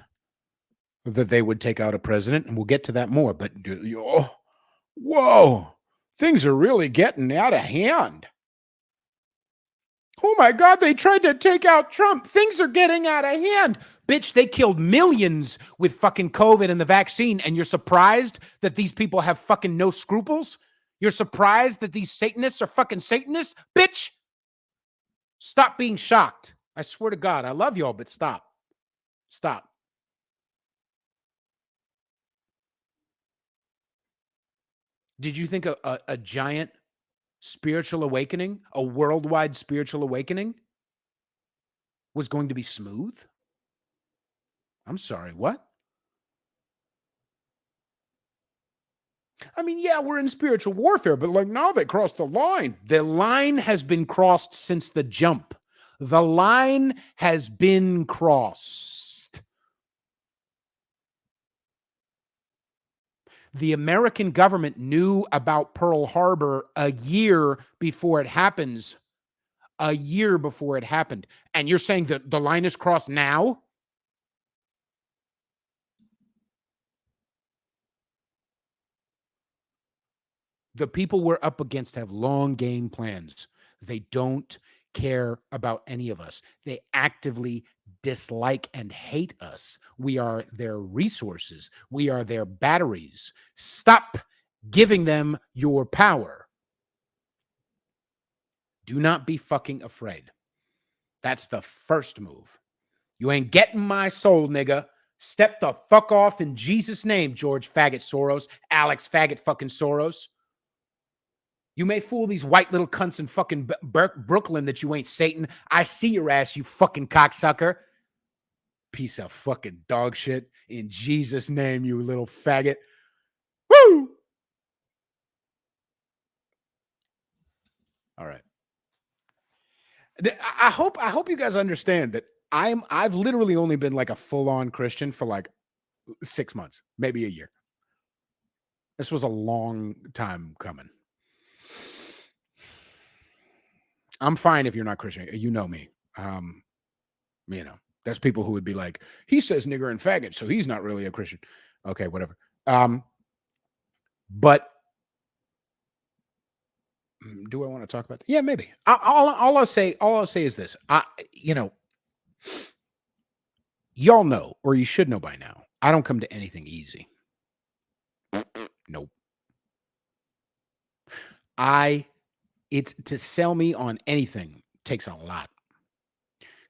that they would take out a president? And we'll get to that more. But oh, whoa, things are really getting out of hand. Oh my God, they tried to take out Trump. Things are getting out of hand. Bitch, they killed millions with fucking COVID and the vaccine, and you're surprised that these people have fucking no scruples? You're surprised that these Satanists are fucking Satanists? Bitch, stop being shocked. I swear to God, I love y'all, but stop. Stop. Did you think a giant spiritual awakening, a worldwide spiritual awakening, was going to be smooth? I'm sorry, what? I mean, yeah, we're in spiritual warfare, but like now they crossed the line. The line has been crossed since the jump. The line has been crossed. The American government knew about Pearl Harbor a year before it happens. A year before it happened. And you're saying that the line is crossed now? The people we're up against have long game plans. They don't care about any of us. They actively dislike and hate us. We are their resources. We are their batteries. Stop giving them your power. Do not be fucking afraid. That's the first move. You ain't getting my soul, nigga. Step the fuck off in Jesus' name, George Faggot Soros, Alex Faggot fucking Soros. You may fool these white little cunts in fucking Brooklyn that you ain't Satan. I see your ass, you fucking cocksucker. Piece of fucking dog shit. In Jesus' name, you little faggot. Woo! All right. I hope you guys understand that I've literally only been like a full-on Christian for like 6 months, maybe a year. This was a long time coming. I'm fine if you're not Christian. You know me. You know, there's people who would be like, he says nigger and faggot, so he's not really a Christian. Okay, whatever. But do I want to talk about that? Yeah, maybe. All I'll say is this. Y'all know, or you should know by now, I don't come to anything easy. Nope. It's to sell me on anything takes a lot.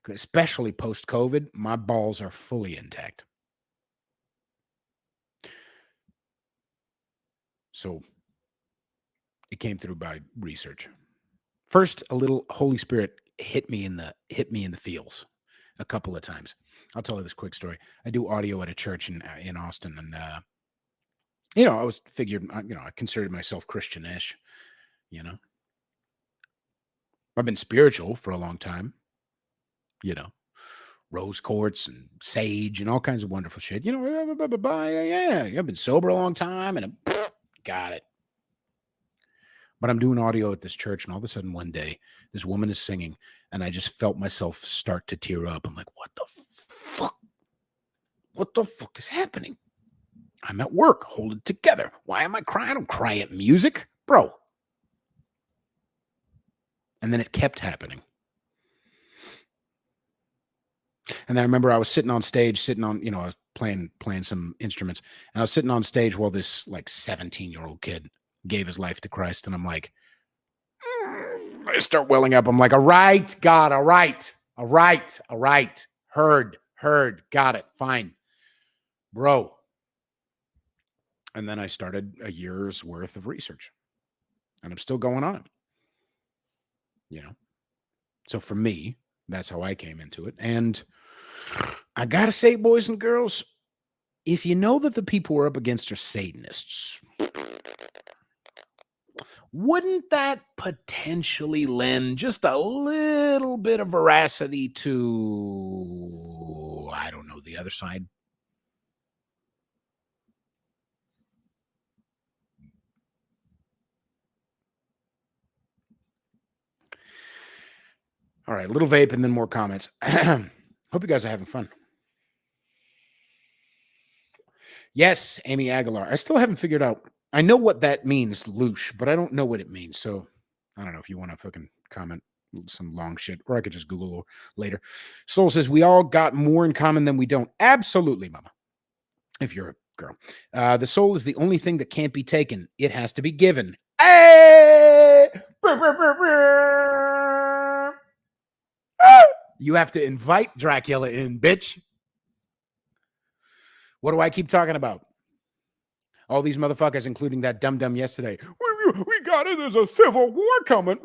Especially post-COVID, my balls are fully intact. So it came through by research. First, a little Holy Spirit hit me in the feels a couple of times. I'll tell you this quick story. I do audio at a church in Austin, and I considered myself Christianish. You know, I've been spiritual for a long time. You know, rose quartz and sage and all kinds of wonderful shit. You know, yeah, I've been sober a long time, and got it. But I'm doing audio at this church, and all of a sudden one day, this woman is singing, and I just felt myself start to tear up. I'm like, what the fuck? What the fuck is happening? I'm at work. Hold it together. Why am I crying? I don't cry at music, bro. And then it kept happening. And I remember I was sitting on stage, I was playing some instruments, and I was sitting on stage while this like 17-year-old kid gave his life to Christ. And I'm like, I start welling up. I'm like, all right, God, all right. Heard, got it, fine, bro. And then I started a year's worth of research, and I'm still going on it. You know, so for me, that's how I came into it. And I gotta say, boys and girls, if you know that the people we're up against are Satanists, wouldn't that potentially lend just a little bit of veracity to, I don't know, the other side? All right, little vape and then more comments. Hope you guys are having fun. Yes, Amy Aguilar. I still haven't figured out. I know what that means, loosh, but I don't know what it means. So I don't know if you want to fucking comment some long shit, or I could just Google later. Soul says, we all got more in common than we don't. Absolutely, mama. If you're a girl. The soul is the only thing that can't be taken. It has to be given. Hey! You have to invite Dracula in, bitch. What do I keep talking about? All these motherfuckers, including that dum-dum yesterday. We got it. There's a civil war coming.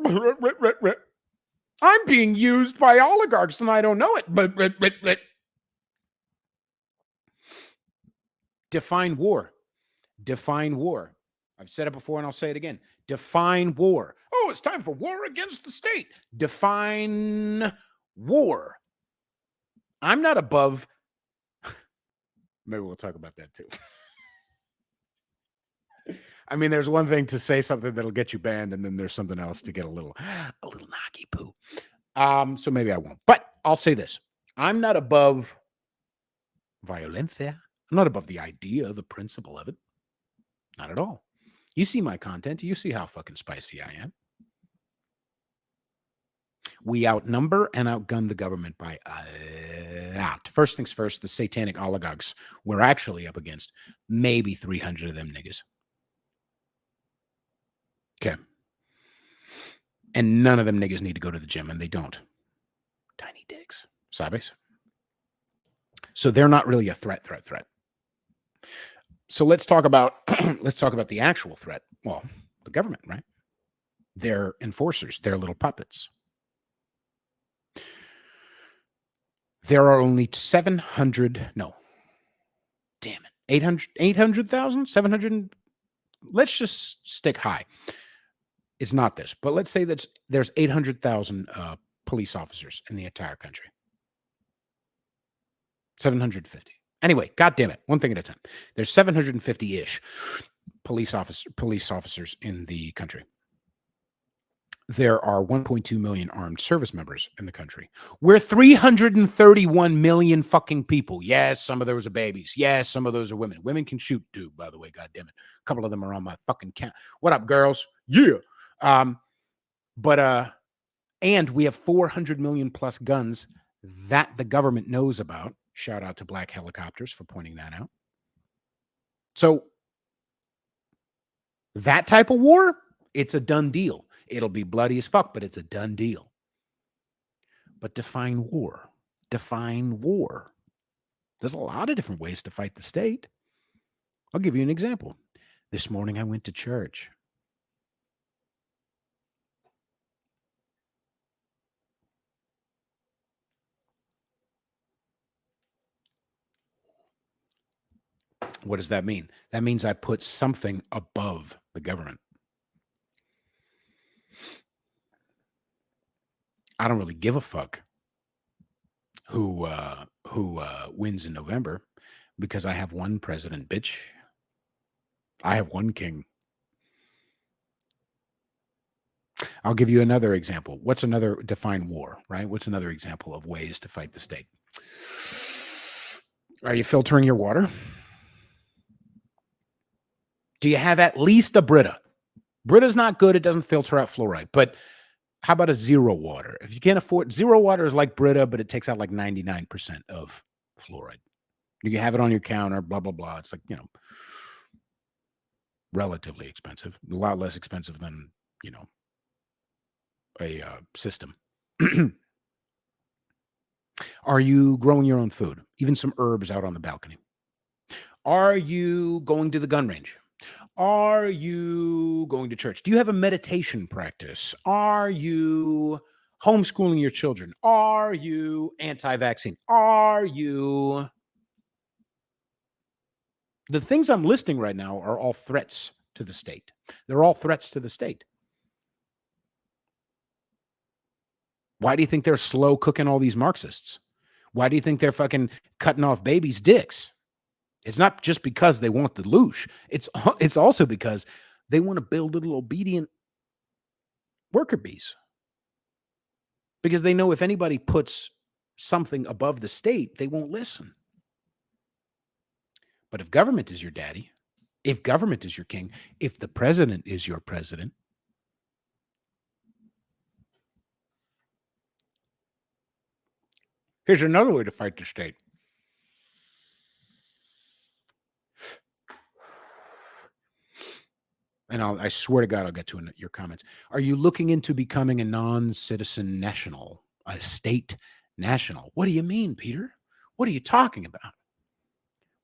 I'm being used by oligarchs and I don't know it. Define war. Define war. I've said it before and I'll say it again. Define war. Oh, it's time for war against the state. Define war. I'm not above. Maybe we'll talk about that too. I mean, there's one thing to say something that'll get you banned, and then there's something else to get a little knocky poo. So maybe I won't. But I'll say this. I'm not above violencia. I'm not above the idea, the principle of it. Not at all. You see my content. You see how fucking spicy I am. We outnumber and outgun the government by a lot. First things first, the satanic oligarchs we're actually up against maybe 300 of them niggas. Okay. And none of them niggas need to go to the gym, and they don't. Tiny dicks. Sabes? So they're not really a threat. So let's talk about the actual threat. Well, the government, right? They're enforcers. They're little puppets. There are only 800,000, 700. Let's just stick high. It's not this, but let's say that there's 800,000 police officers in the entire country. 750. Anyway, God damn it. One thing at a time. There's 750-ish police officers in the country. There are 1.2 million armed service members in the country. We're 331 million fucking people. Yes, some of those are babies. Yes, some of those are women. Women can shoot too, by the way. God damn it. A couple of them are on my fucking count. What up, girls? Yeah. And we have 400 million plus guns that the government knows about. Shout out to Black Helicopters for pointing that out. So that type of war, it's a done deal. It'll be bloody as fuck, but it's a done deal. But define war. Define war. There's a lot of different ways to fight the state. I'll give you an example. This morning I went to church. What does that mean? That means I put something above the government. I don't really give a fuck who wins in November, because I have one president, bitch. I have one king. I'll give you another example. What's another define war, right? What's another example of ways to fight the state? Are you filtering your water? Do you have at least a Brita? Brita's not good. It doesn't filter out fluoride. But how about a zero water? If you can't afford, zero water is like Brita, but it takes out like 99% of fluoride. You can have it on your counter, blah, blah, blah. It's like, relatively expensive. A lot less expensive than, a system. Are you growing your own food? Even some herbs out on the balcony? Are you going to the gun range? Are you going to church? Do you have a meditation practice? Are you homeschooling your children? Are you anti-vaccine? Are you... The things I'm listing right now are all threats to the state. They're all threats to the state. Why do you think they're slow cooking all these Marxists? Why do you think they're fucking cutting off babies' dicks? It's not just because they want the loosh. It's also because they want to build little obedient worker bees. because they know if anybody puts something above the state, they won't listen. But if government is your daddy, if government is your king, if the president is your president, here's another way to fight the state. And I swear to God, I'll get to your comments. Are you looking into becoming a non-citizen national, a state national? What do you mean, Peter? What are you talking about?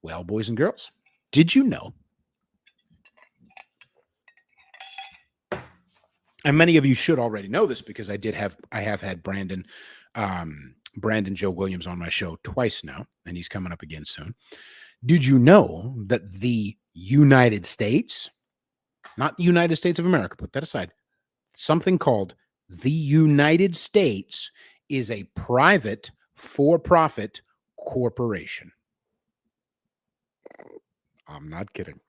Well, boys and girls, did you know? And many of you should already know this because I have had Brandon Joe Williams on my show twice now, and he's coming up again soon. Did you know that the United States, not the United States of America, put that aside, something called the United States is a private for-profit corporation? I'm not kidding.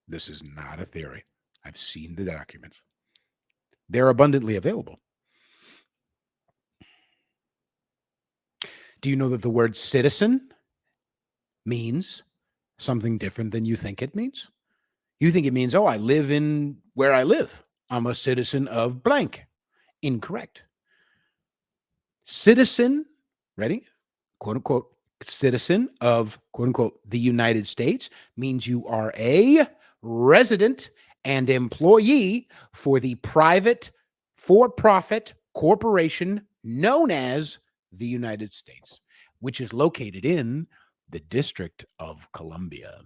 This is not a theory. I've seen the documents. They're abundantly available. Do you know that the word citizen means something different than you think it means? You think it means, oh, I live in where I live. I'm a citizen of blank. Incorrect. Citizen, ready? Quote unquote, citizen of quote unquote the United States means you are a resident and employee for the private for-profit corporation known as the United States, which is located in the District of Columbia.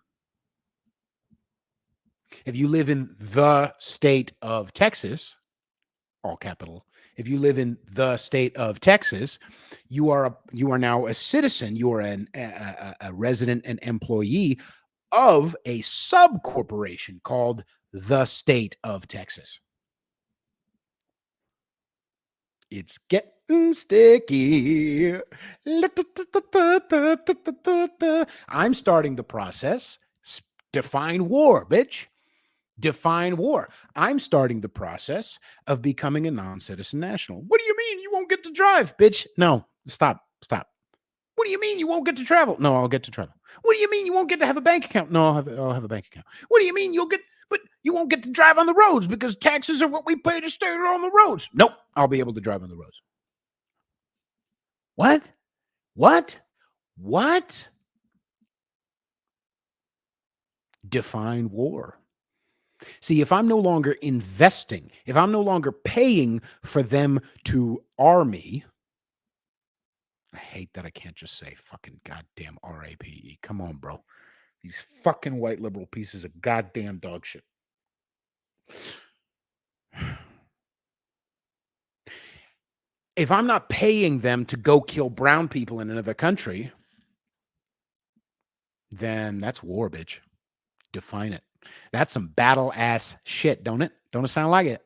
If you live in the state of Texas, all capital, if you live in the state of Texas, you are now a citizen. You are a resident and employee of a sub-corporation called the state of Texas. It's getting sticky. I'm starting the process. Define war, bitch. Define war. I'm starting the process of becoming a non-citizen national. What do you mean you won't get to drive, bitch? No, stop. What do you mean you won't get to travel? No, I'll get to travel. What do you mean you won't get to have a bank account? No, I'll have a bank account. What do you mean but you won't get to drive on the roads because taxes are what we pay to stay on the roads? Nope, I'll be able to drive on the roads. What? Define war. See, if I'm no longer investing, if I'm no longer paying for them to army, I hate that I can't just say fucking goddamn RAPE. Come on, bro. These fucking white liberal pieces of goddamn dog shit. If I'm not paying them to go kill brown people in another country, then that's war, bitch. Define it. That's some battle ass shit, don't it? Don't it sound like it?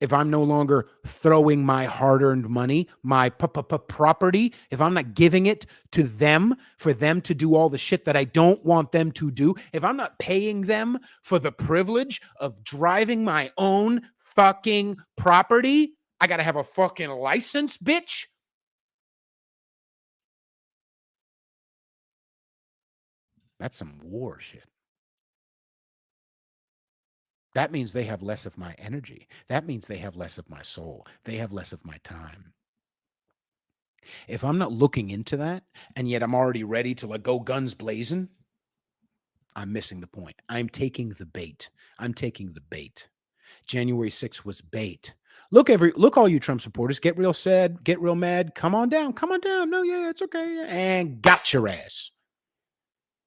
If I'm no longer throwing my hard-earned money, my property, if I'm not giving it to them for them to do all the shit that I don't want them to do, if I'm not paying them for the privilege of driving my own fucking property, I got to have a fucking license, bitch. That's some war shit. That means they have less of my energy. That means they have less of my soul. They have less of my time. If I'm not looking into that, and yet I'm already ready to go guns blazing, I'm missing the point. I'm taking the bait. January 6th was bait. Look, all you Trump supporters, get real sad, get real mad. Come on down. No, yeah, it's okay. And got your ass.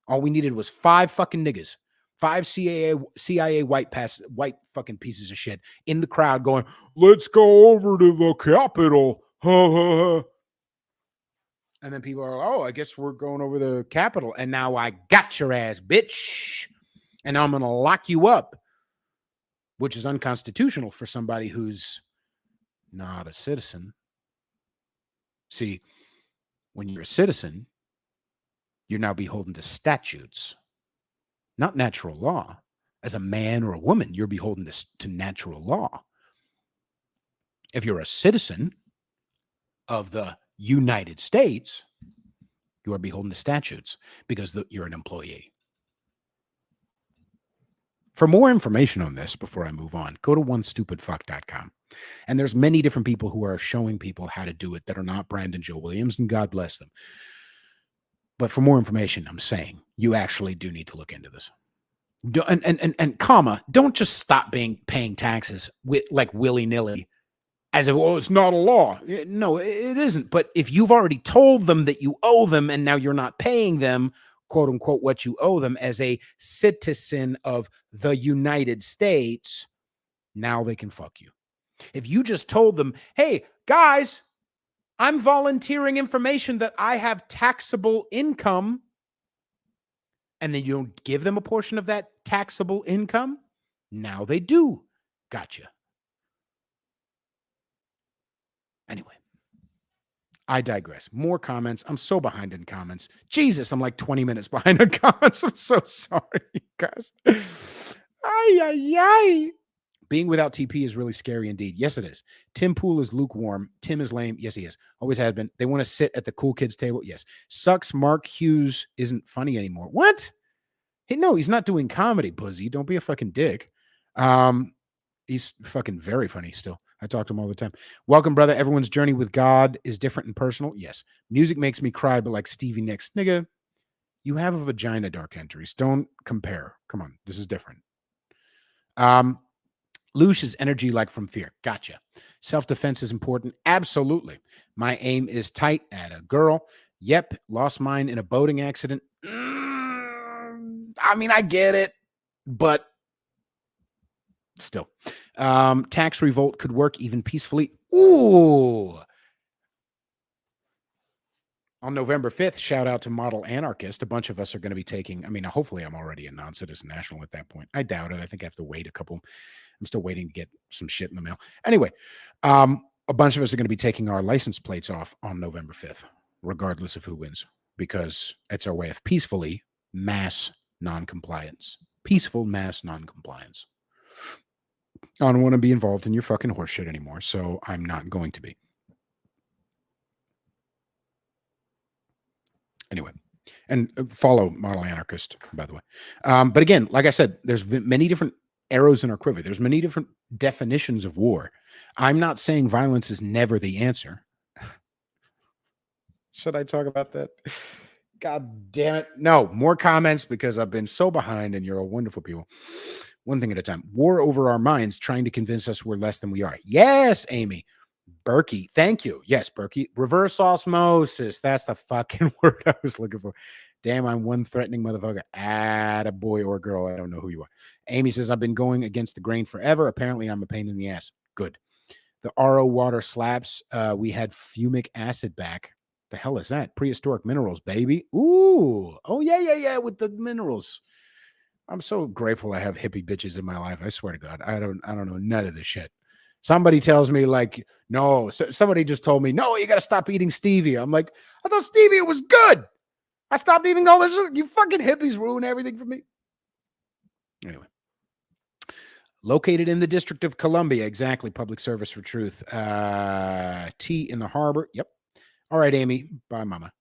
All we needed was 5 fucking niggas. 5 CIA white fucking pieces of shit in the crowd going, let's go over to the Capitol. And then people are, oh, I guess we're going over the Capitol. And now I got your ass, bitch. And I'm going to lock you up, which is unconstitutional for somebody who's not a citizen. See, when you're a citizen, you're now beholden to statutes, not natural law. As a man or a woman, you're beholden to natural law. If you're a citizen of the United States, you are beholden to statutes because you're an employee. For more information on this, before I move on, go to onestupidfuck.com. And there's many different people who are showing people how to do it that are not Brandon Joe Williams, and God bless them. But for more information, I'm saying you actually do need to look into this. And comma, don't just stop paying taxes like willy-nilly as if, oh, it's not a law. No, it isn't. But if you've already told them that you owe them and now you're not paying them, quote unquote, what you owe them as a citizen of the United States, now they can fuck you. If you just told them, hey, guys, I'm volunteering information that I have taxable income, and then you don't give them a portion of that taxable income, now they do. Gotcha. Anyway, I digress. More comments. I'm so behind in comments. Jesus, I'm like 20 minutes behind in comments. I'm so sorry, guys. Ay, ay, ay. Being without TP is really scary indeed. Yes, it is. Tim Pool is lukewarm. Tim is lame. Yes, he is. Always has been. They want to sit at the cool kids table. Yes. Sucks. Mark Hughes isn't funny anymore. What? Hey, no, he's not doing comedy, pussy. Don't be a fucking dick. He's fucking very funny still. I talk to him all the time. Welcome, brother. Everyone's journey with God is different and personal. Yes. Music makes me cry, but like Stevie Nicks. Nigga, you have a vagina, Dark Entries. Don't compare. Come on. This is different. Lucia's energy like from fear. Gotcha. Self-defense is important. Absolutely. My aim is tight at a girl. Yep. Lost mine in a boating accident. I mean, I get it, but still. Tax revolt could work even peacefully. Ooh. On November 5th, shout out to Model Anarchist. A bunch of us are going to be taking, I mean, hopefully I'm already a non-citizen national at that point. I doubt it. I think I have to wait a couple. I'm still waiting to get some shit in the mail. Anyway, a bunch of us are going to be taking our license plates off on November 5th, regardless of who wins, because it's our way of peacefully mass non-compliance. Peaceful mass non-compliance. I don't want to be involved in your fucking horseshit anymore, so I'm not going to be. Anyway, and follow Model Anarchist, by the way. But again, like I said, there's many different arrows in our quiver. There's many different definitions of war. I'm not saying violence is never the answer. Should I talk about that? God damn it. No, more comments because I've been so behind and you're all wonderful people. One thing at a time. War over our minds, trying to convince us we're less than we are. Yes, Amy. Berkey. Thank you. Yes, Berkey. Reverse osmosis. That's the fucking word I was looking for. Damn, I'm one threatening motherfucker. Add a boy or girl. I don't know who you are. Amy says, I've been going against the grain forever. Apparently, I'm a pain in the ass. Good. The RO water slaps. We had fumic acid back. The hell is that? Prehistoric minerals, baby. Ooh. Oh, yeah. With the minerals. I'm so grateful I have hippie bitches in my life. I swear to God. I don't know none of this shit. Somebody tells me like, no, somebody just told me, no, you got to stop eating stevia. I'm like, I thought stevia was good. I stopped eating all this. You fucking hippies ruin everything for me. Anyway. Located in the District of Columbia. Exactly. Public service for truth. Tea in the harbor. Yep. All right, Amy. Bye, mama.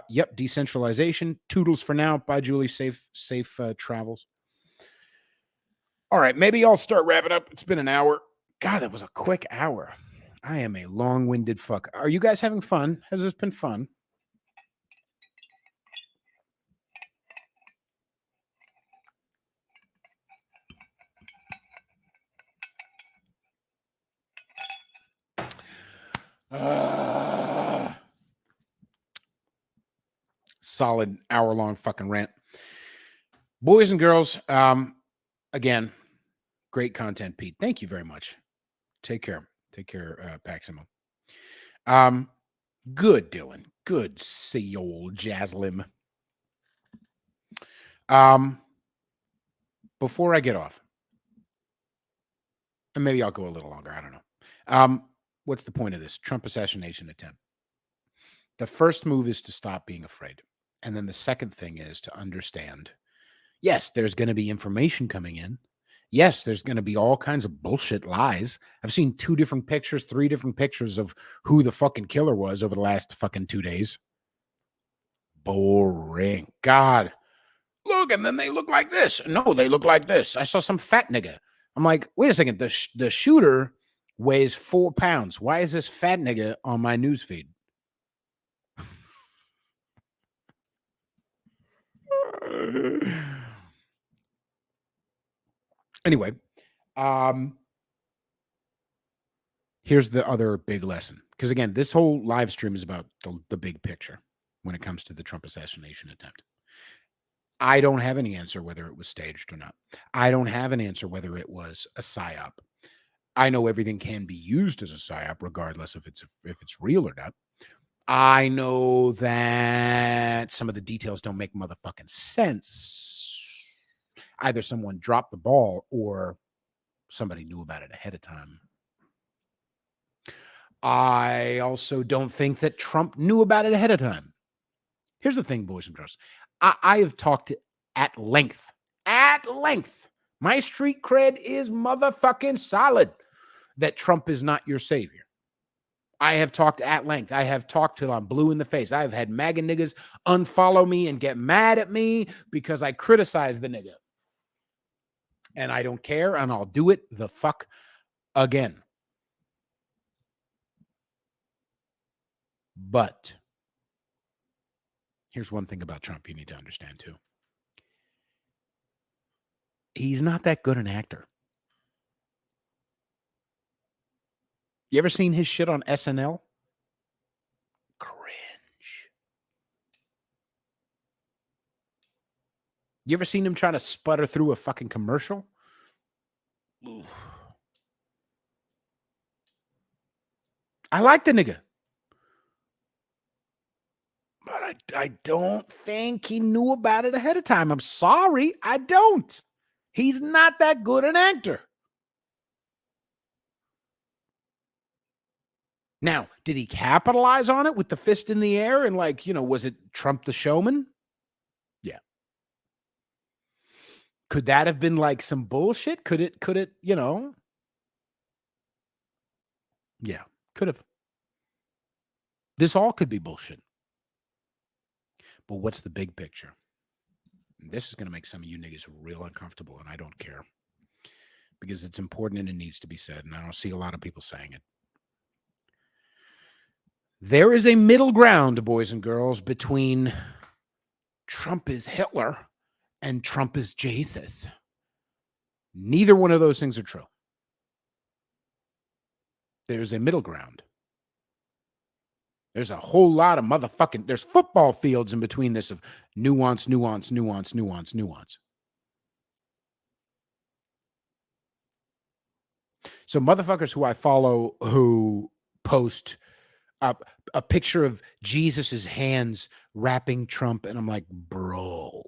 Yep. Decentralization. Toodles for now. Bye, Julie. Safe travels. All right. Maybe I'll start wrapping up. It's been an hour. God, that was a quick hour. I am a long-winded fuck. Are you guys having fun? Has this been fun? Solid hour-long fucking rant. Boys and girls, again, great content, Pete. Thank you very much. Take care. Take care, Paximo. Good, Dylan. Good, see old Jaslim. Before I get off, and maybe I'll go a little longer. I don't know. What's the point of this Trump assassination attempt? The first move is to stop being afraid. And then the second thing is to understand, yes, there's going to be information coming in. Yes, there's going to be all kinds of bullshit lies. I've seen 2 different pictures, 3 different pictures of who the fucking killer was over the last fucking 2 days. Boring. God. Look, and then they look like this. No, they look like this. I saw some fat nigga. I'm like, wait a second. The shooter weighs 4 pounds. Why is this fat nigga on my news feed? Anyway, here's the other big lesson. Because again, this whole live stream is about the big picture when it comes to the Trump assassination attempt. I don't have any answer whether it was staged or not. I don't have an answer whether it was a psyop. I know everything can be used as a psyop, regardless if it's real or not. I know that some of the details don't make motherfucking sense. Either someone dropped the ball or somebody knew about it ahead of time. I also don't think that Trump knew about it ahead of time. Here's the thing, boys and girls. I have talked at length. My street cred is motherfucking solid that Trump is not your savior. I have talked at length. I have talked till I'm blue in the face. I've had MAGA niggas unfollow me and get mad at me because I criticize the nigga. And I don't care, and I'll do it the fuck again. But here's one thing about Trump you need to understand too. He's not that good an actor. You ever seen his shit on SNL? Cringe. You ever seen him trying to sputter through a fucking commercial? Oof. I like the nigga. But I don't think he knew about it ahead of time. I'm sorry. I don't. He's not that good an actor. Now, did he capitalize on it with the fist in the air and like, was it Trump the showman? Yeah. Could that have been like some bullshit? Could it, Yeah, could have. This all could be bullshit. But what's the big picture? This is going to make some of you niggas real uncomfortable, and I don't care. Because it's important and it needs to be said, and I don't see a lot of people saying it. There is a middle ground, boys and girls, between Trump is Hitler and Trump is Jesus. Neither one of those things are true. There's a middle ground. There's a whole lot of there's football fields in between this of nuance. So motherfuckers who I follow who post a picture of Jesus's hands wrapping Trump, and I'm like, bro.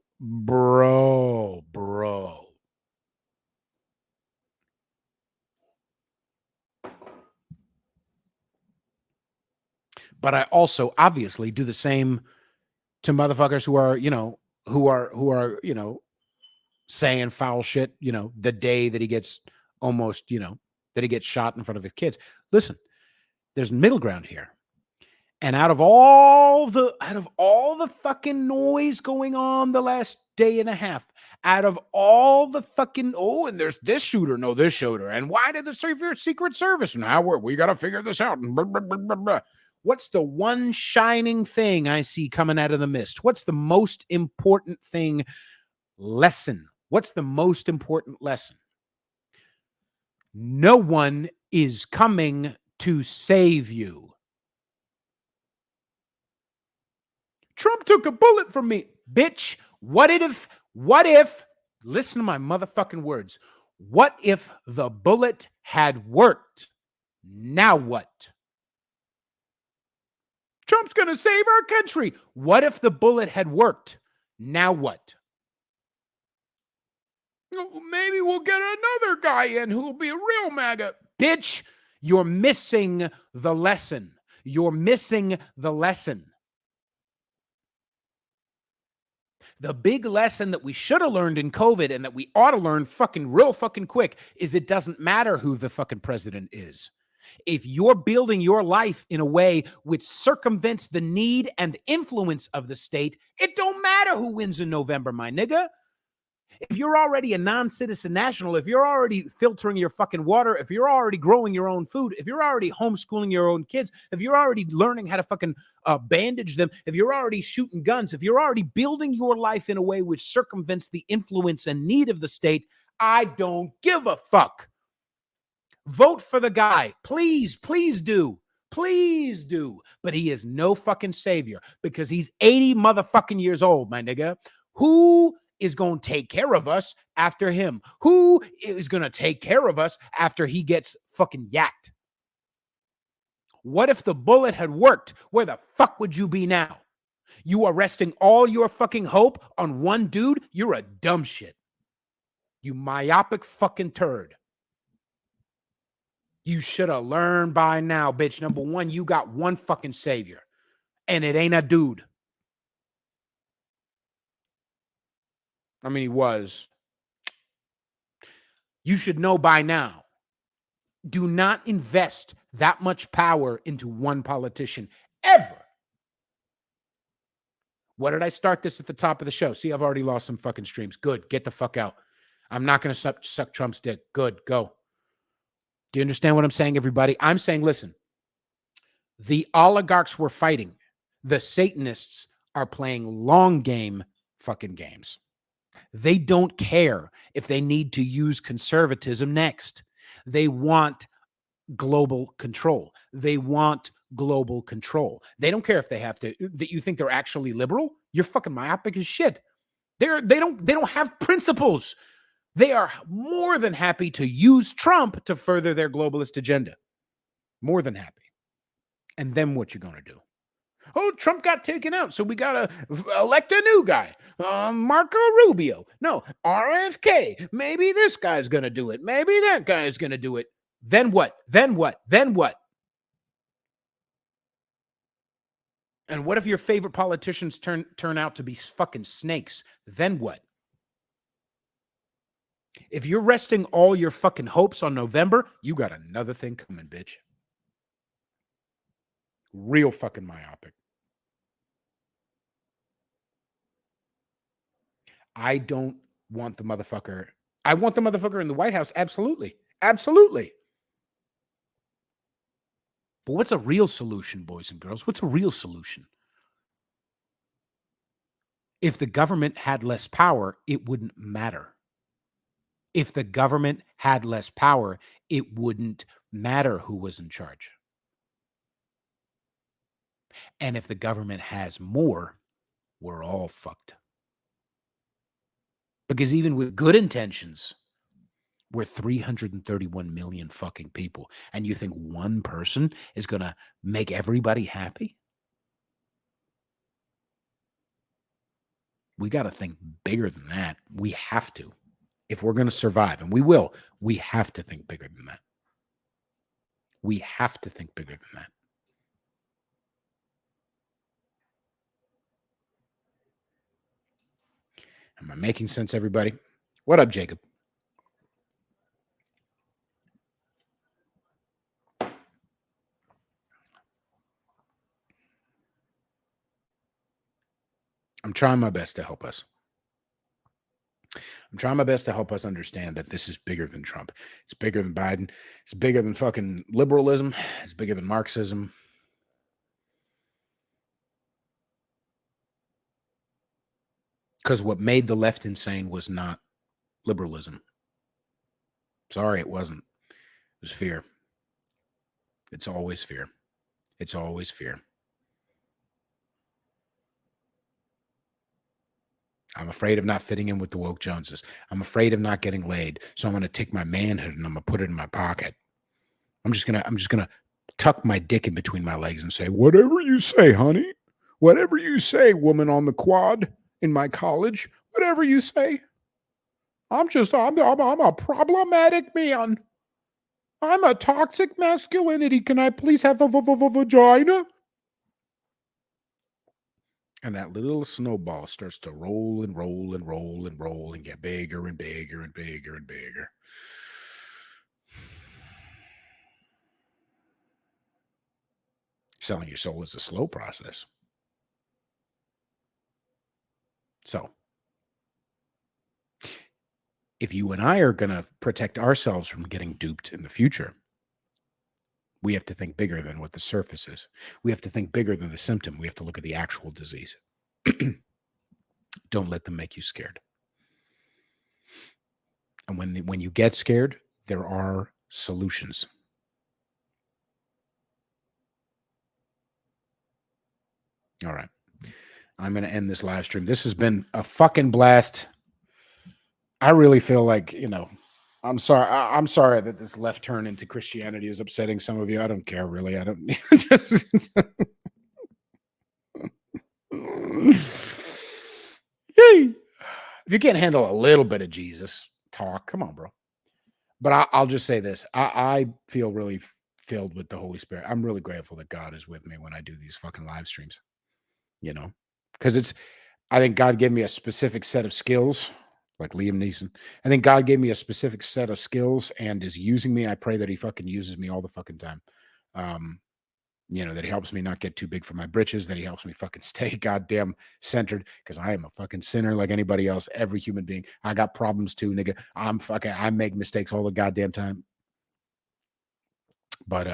But I also obviously do the same to motherfuckers who are, saying foul shit, the day that he gets almost, that he gets shot in front of his kids. Listen, there's middle ground here. And out of all the fucking noise going on the last day and a half, out of all the fucking, and there's this shooter, and why did the Secret Service, and how we got to figure this out, and blah, blah, blah, blah, blah. What's the one shining thing I see coming out of the mist? What's the most important lesson? What's the most important lesson? No one is coming to save you. Trump took a bullet from me. Bitch, what if, listen to my motherfucking words. What if the bullet had worked? Now what? Trump's going to save our country. What if the bullet had worked? Now what? Maybe we'll get another guy in who will be a real MAGA. Bitch, you're missing the lesson. The big lesson that we should have learned in COVID and that we ought to learn fucking real fucking quick is it doesn't matter who the fucking president is. If you're building your life in a way which circumvents the need and influence of the state, it don't matter who wins in November, my nigga. If you're already a non-citizen national, if you're already filtering your fucking water, if you're already growing your own food, if you're already homeschooling your own kids, if you're already learning how to fucking bandage them, if you're already shooting guns, if you're already building your life in a way which circumvents the influence and need of the state, I don't give a fuck. Vote for the guy. Please, please do. Please do. But he is no fucking savior because he's 80 motherfucking years old, my nigga. Who is going to take care of us after him? Who is going to take care of us after he gets fucking yacked? What if the bullet had worked? Where the fuck would you be now? You are resting all your fucking hope on one dude? You're a dumb shit. You myopic fucking turd. You should have learned by now, bitch. Number one, you got one fucking savior, and it ain't a dude. I mean, he was. You should know by now. Do not invest that much power into one politician ever. What did I start this at the top of the show? See, I've already lost some fucking streams. Good. Get the fuck out. I'm not going to suck Trump's dick. Good. Go. Do you understand what I'm saying, everybody? I'm saying, listen, the oligarchs were fighting. The Satanists are playing long game fucking games. They don't care if they need to use conservatism next. They want global control. They want global control. They don't care if they have to. That you think they're actually liberal? You're fucking myopic as shit. They don't have principles. They are more than happy to use Trump to further their globalist agenda. More than happy. And then what you gonna do? Oh, Trump got taken out, so we gotta elect a new guy, Marco Rubio. No, RFK. Maybe this guy's gonna do it. Maybe that guy's gonna do it. Then what? Then what? Then what? And what if your favorite politicians turn out to be fucking snakes? Then what? If you're resting all your fucking hopes on November, you got another thing coming, bitch. Real fucking myopic. I don't want the motherfucker. I want the motherfucker in the White House. Absolutely. Absolutely. But what's a real solution, boys and girls? What's a real solution? If the government had less power, it wouldn't matter. If the government had less power, it wouldn't matter who was in charge. And if the government has more, we're all fucked. Because even with good intentions, we're 331 million fucking people. And you think one person is going to make everybody happy? We got to think bigger than that. We have to. If we're going to survive, and we will, we have to think bigger than that. We have to think bigger than that. Am I making sense, everybody? What up, Jacob? I'm trying my best to help us. I'm trying my best to help us understand that this is bigger than Trump. It's bigger than Biden. It's bigger than fucking liberalism. It's bigger than Marxism. Because what made the left insane was not liberalism. Sorry, it wasn't. It was fear. It's always fear. It's always fear. I'm afraid of not fitting in with the woke Joneses. I'm afraid of not getting laid. So I'm going to take my manhood and I'm going to put it in my pocket. I'm just going to tuck my dick in between my legs and say, whatever you say, honey. Whatever you say, woman on the quad in my college. Whatever you say. I'm a problematic man. I'm a toxic masculinity. Can I please have a vagina? And that little snowball starts to roll and roll and roll and roll and get bigger and bigger and bigger and bigger. Selling your soul is a slow process. So, if you and I are going to protect ourselves from getting duped in the future, we have to think bigger than what the surface is. We have to think bigger than the symptom. We have to look at the actual disease. Don't let them make you scared. And when you get scared, there are solutions. All right. I'm going to end this live stream. This has been a fucking blast. I really feel like, I'm sorry. I'm sorry that this left turn into Christianity is upsetting some of you. I don't care, really. I don't. Yay. If you can't handle a little bit of Jesus talk, come on, bro. But I'll just say this. I feel really filled with the Holy Spirit. I'm really grateful that God is with me when I do these fucking live streams, because I think God gave me a specific set of skills, like Liam Neeson. I think God gave me a specific set of skills and is using me. I pray that he fucking uses me all the fucking time. That he helps me not get too big for my britches, that he helps me fucking stay goddamn centered, because I am a fucking sinner like anybody else, every human being. I got problems too, nigga. I make mistakes all the goddamn time. But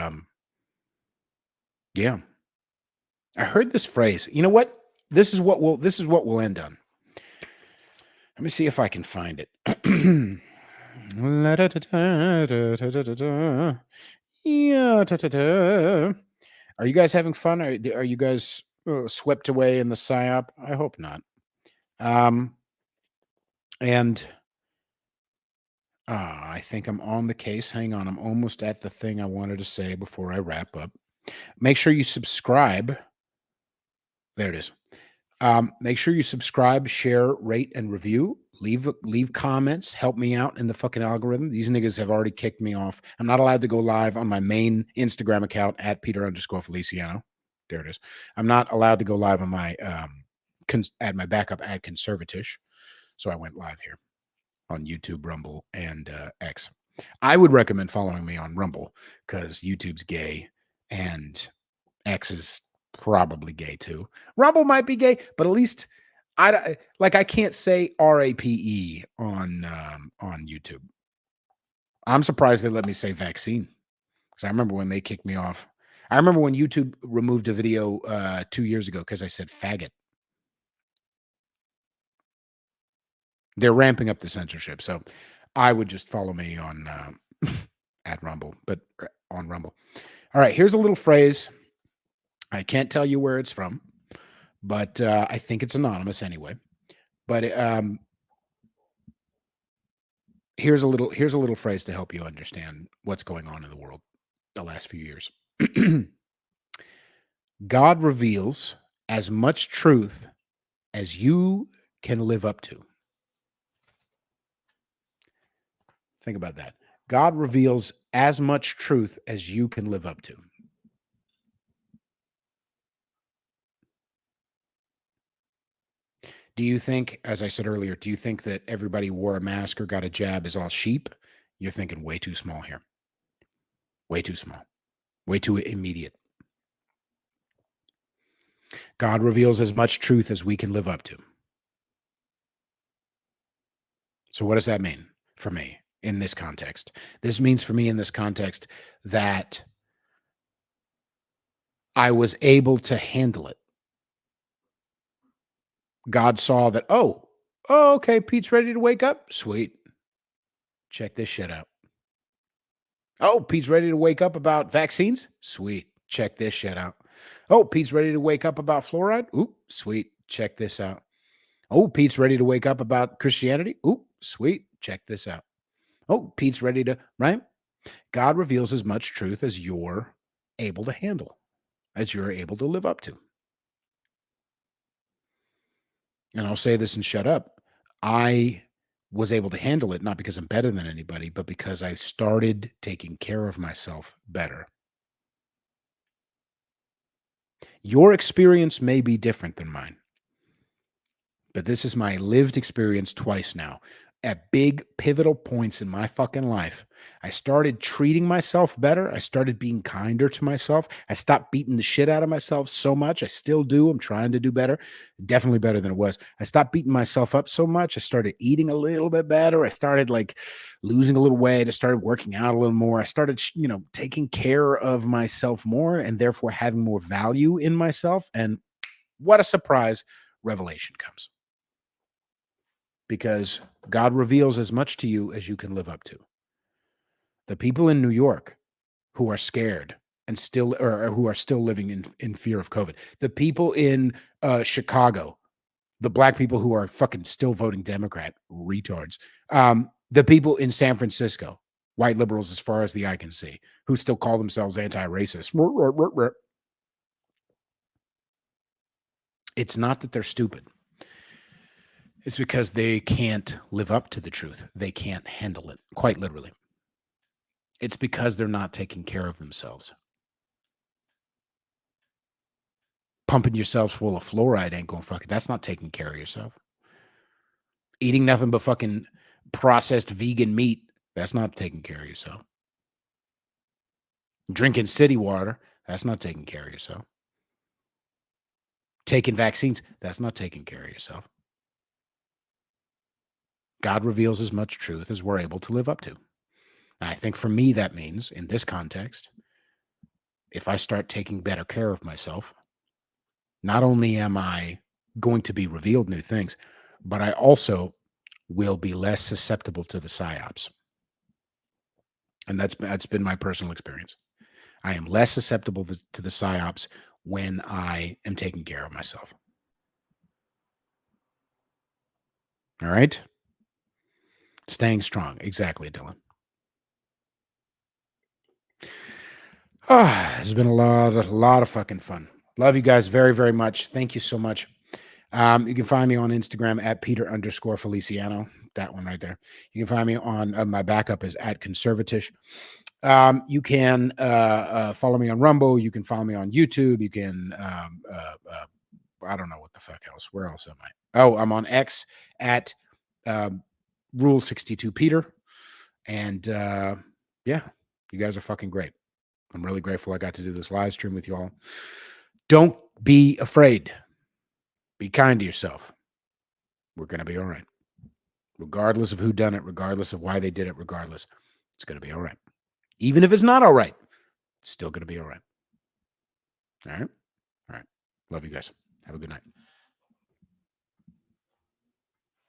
yeah. I heard this phrase. You know what? This is what we'll end on. Let me see if I can find it. Yeah. Are you guys having fun? Are you guys swept away in the Psyop? I hope not. And I think I'm on the case. Hang on. I'm almost at the thing I wanted to say before I wrap up. Make sure you subscribe. There it is. Make sure you subscribe, share, rate, and review. Leave comments. Help me out in the fucking algorithm. These niggas have already kicked me off. I'm not allowed to go live on my main Instagram account at Peter_Feliciano. There it is. I'm not allowed to go live on my at my backup at Conservatish. So I went live here on YouTube, Rumble, and X. I would recommend following me on Rumble because YouTube's gay and X is probably gay too. Rumble might be gay, but at least I can't say RAPE on YouTube. I'm surprised they let me say vaccine, because I remember when they kicked me off. I remember when YouTube removed a video 2 years ago because I said faggot. They're ramping up the censorship, so I would just follow me on at Rumble, but on Rumble. All right, here's a little phrase. I can't tell you where it's from, but I think it's anonymous anyway. But here's a little phrase to help you understand what's going on in the world the last few years. God reveals as much truth as you can live up to. Think about that. God reveals as much truth as you can live up to. Do you think, as I said earlier, do you think that everybody wore a mask or got a jab is all sheep? You're thinking way too small here. Way too small. Way too immediate. God reveals as much truth as we can live up to. So what does that mean for me in this context? This means for me in this context that I was able to handle it. God saw that, oh, okay, Pete's ready to wake up. Sweet. Check this shit out. Oh, Pete's ready to wake up about vaccines. Sweet. Check this shit out. Oh, Pete's ready to wake up about fluoride. Oop, sweet. Check this out. Oh, Pete's ready to wake up about Christianity. Oop, sweet. Check this out. Oh, Pete's ready to, right? God reveals as much truth as you're able to handle, as you're able to live up to. And I'll say this and shut up. I was able to handle it, not because I'm better than anybody, but because I started taking care of myself better. Your experience may be different than mine. but this is my lived experience twice now. At big pivotal points in my fucking life, I started treating myself better. I started being kinder to myself. I stopped beating the shit out of myself so much. I still do. I'm trying to do better. Definitely better than it was. I stopped beating myself up so much. I started eating a little bit better. I started like losing a little weight. I started working out a little more. I started, taking care of myself more and therefore having more value in myself. And what a surprise, revelation comes. Because God reveals as much to you as you can live up to. The people in New York who are scared and still, or who are still living in fear of COVID, the people in Chicago, the black people who are fucking still voting Democrat, retards, the people in San Francisco, white liberals as far as the eye can see, who still call themselves anti-racist. It's not that they're stupid. It's because they can't live up to the truth. They can't handle it, quite literally. It's because they're not taking care of themselves. Pumping yourselves full of fluoride ain't going fucking, that's not taking care of yourself. Eating nothing but fucking processed vegan meat, that's not taking care of yourself. Drinking city water, that's not taking care of yourself. Taking vaccines, that's not taking care of yourself. God reveals as much truth as we're able to live up to. And I think for me, that means in this context, if I start taking better care of myself, not only am I going to be revealed new things, but I also will be less susceptible to the psyops. And that's been my personal experience. I am less susceptible to the psyops when I am taking care of myself. All right? Staying strong. Exactly, Dylan. This has been a lot of fucking fun. Love you guys very, very much. Thank you so much. You can find me on Instagram at Peter_Feliciano. That one right there. You can find me on my backup is at Conservatish. You can follow me on Rumble. You can follow me on YouTube. You can I don't know what the fuck else. Where else am I? Oh, I'm on X at Rule 62 Peter. And yeah, you guys are fucking great. I'm really grateful I got to do this live stream with you all. Don't be afraid. Be kind to yourself. We're going to be all right. Regardless of who done it, regardless of why they did it, regardless, it's going to be all right. Even if it's not all right, it's still going to be all right. All right? All right. Love you guys. Have a good night.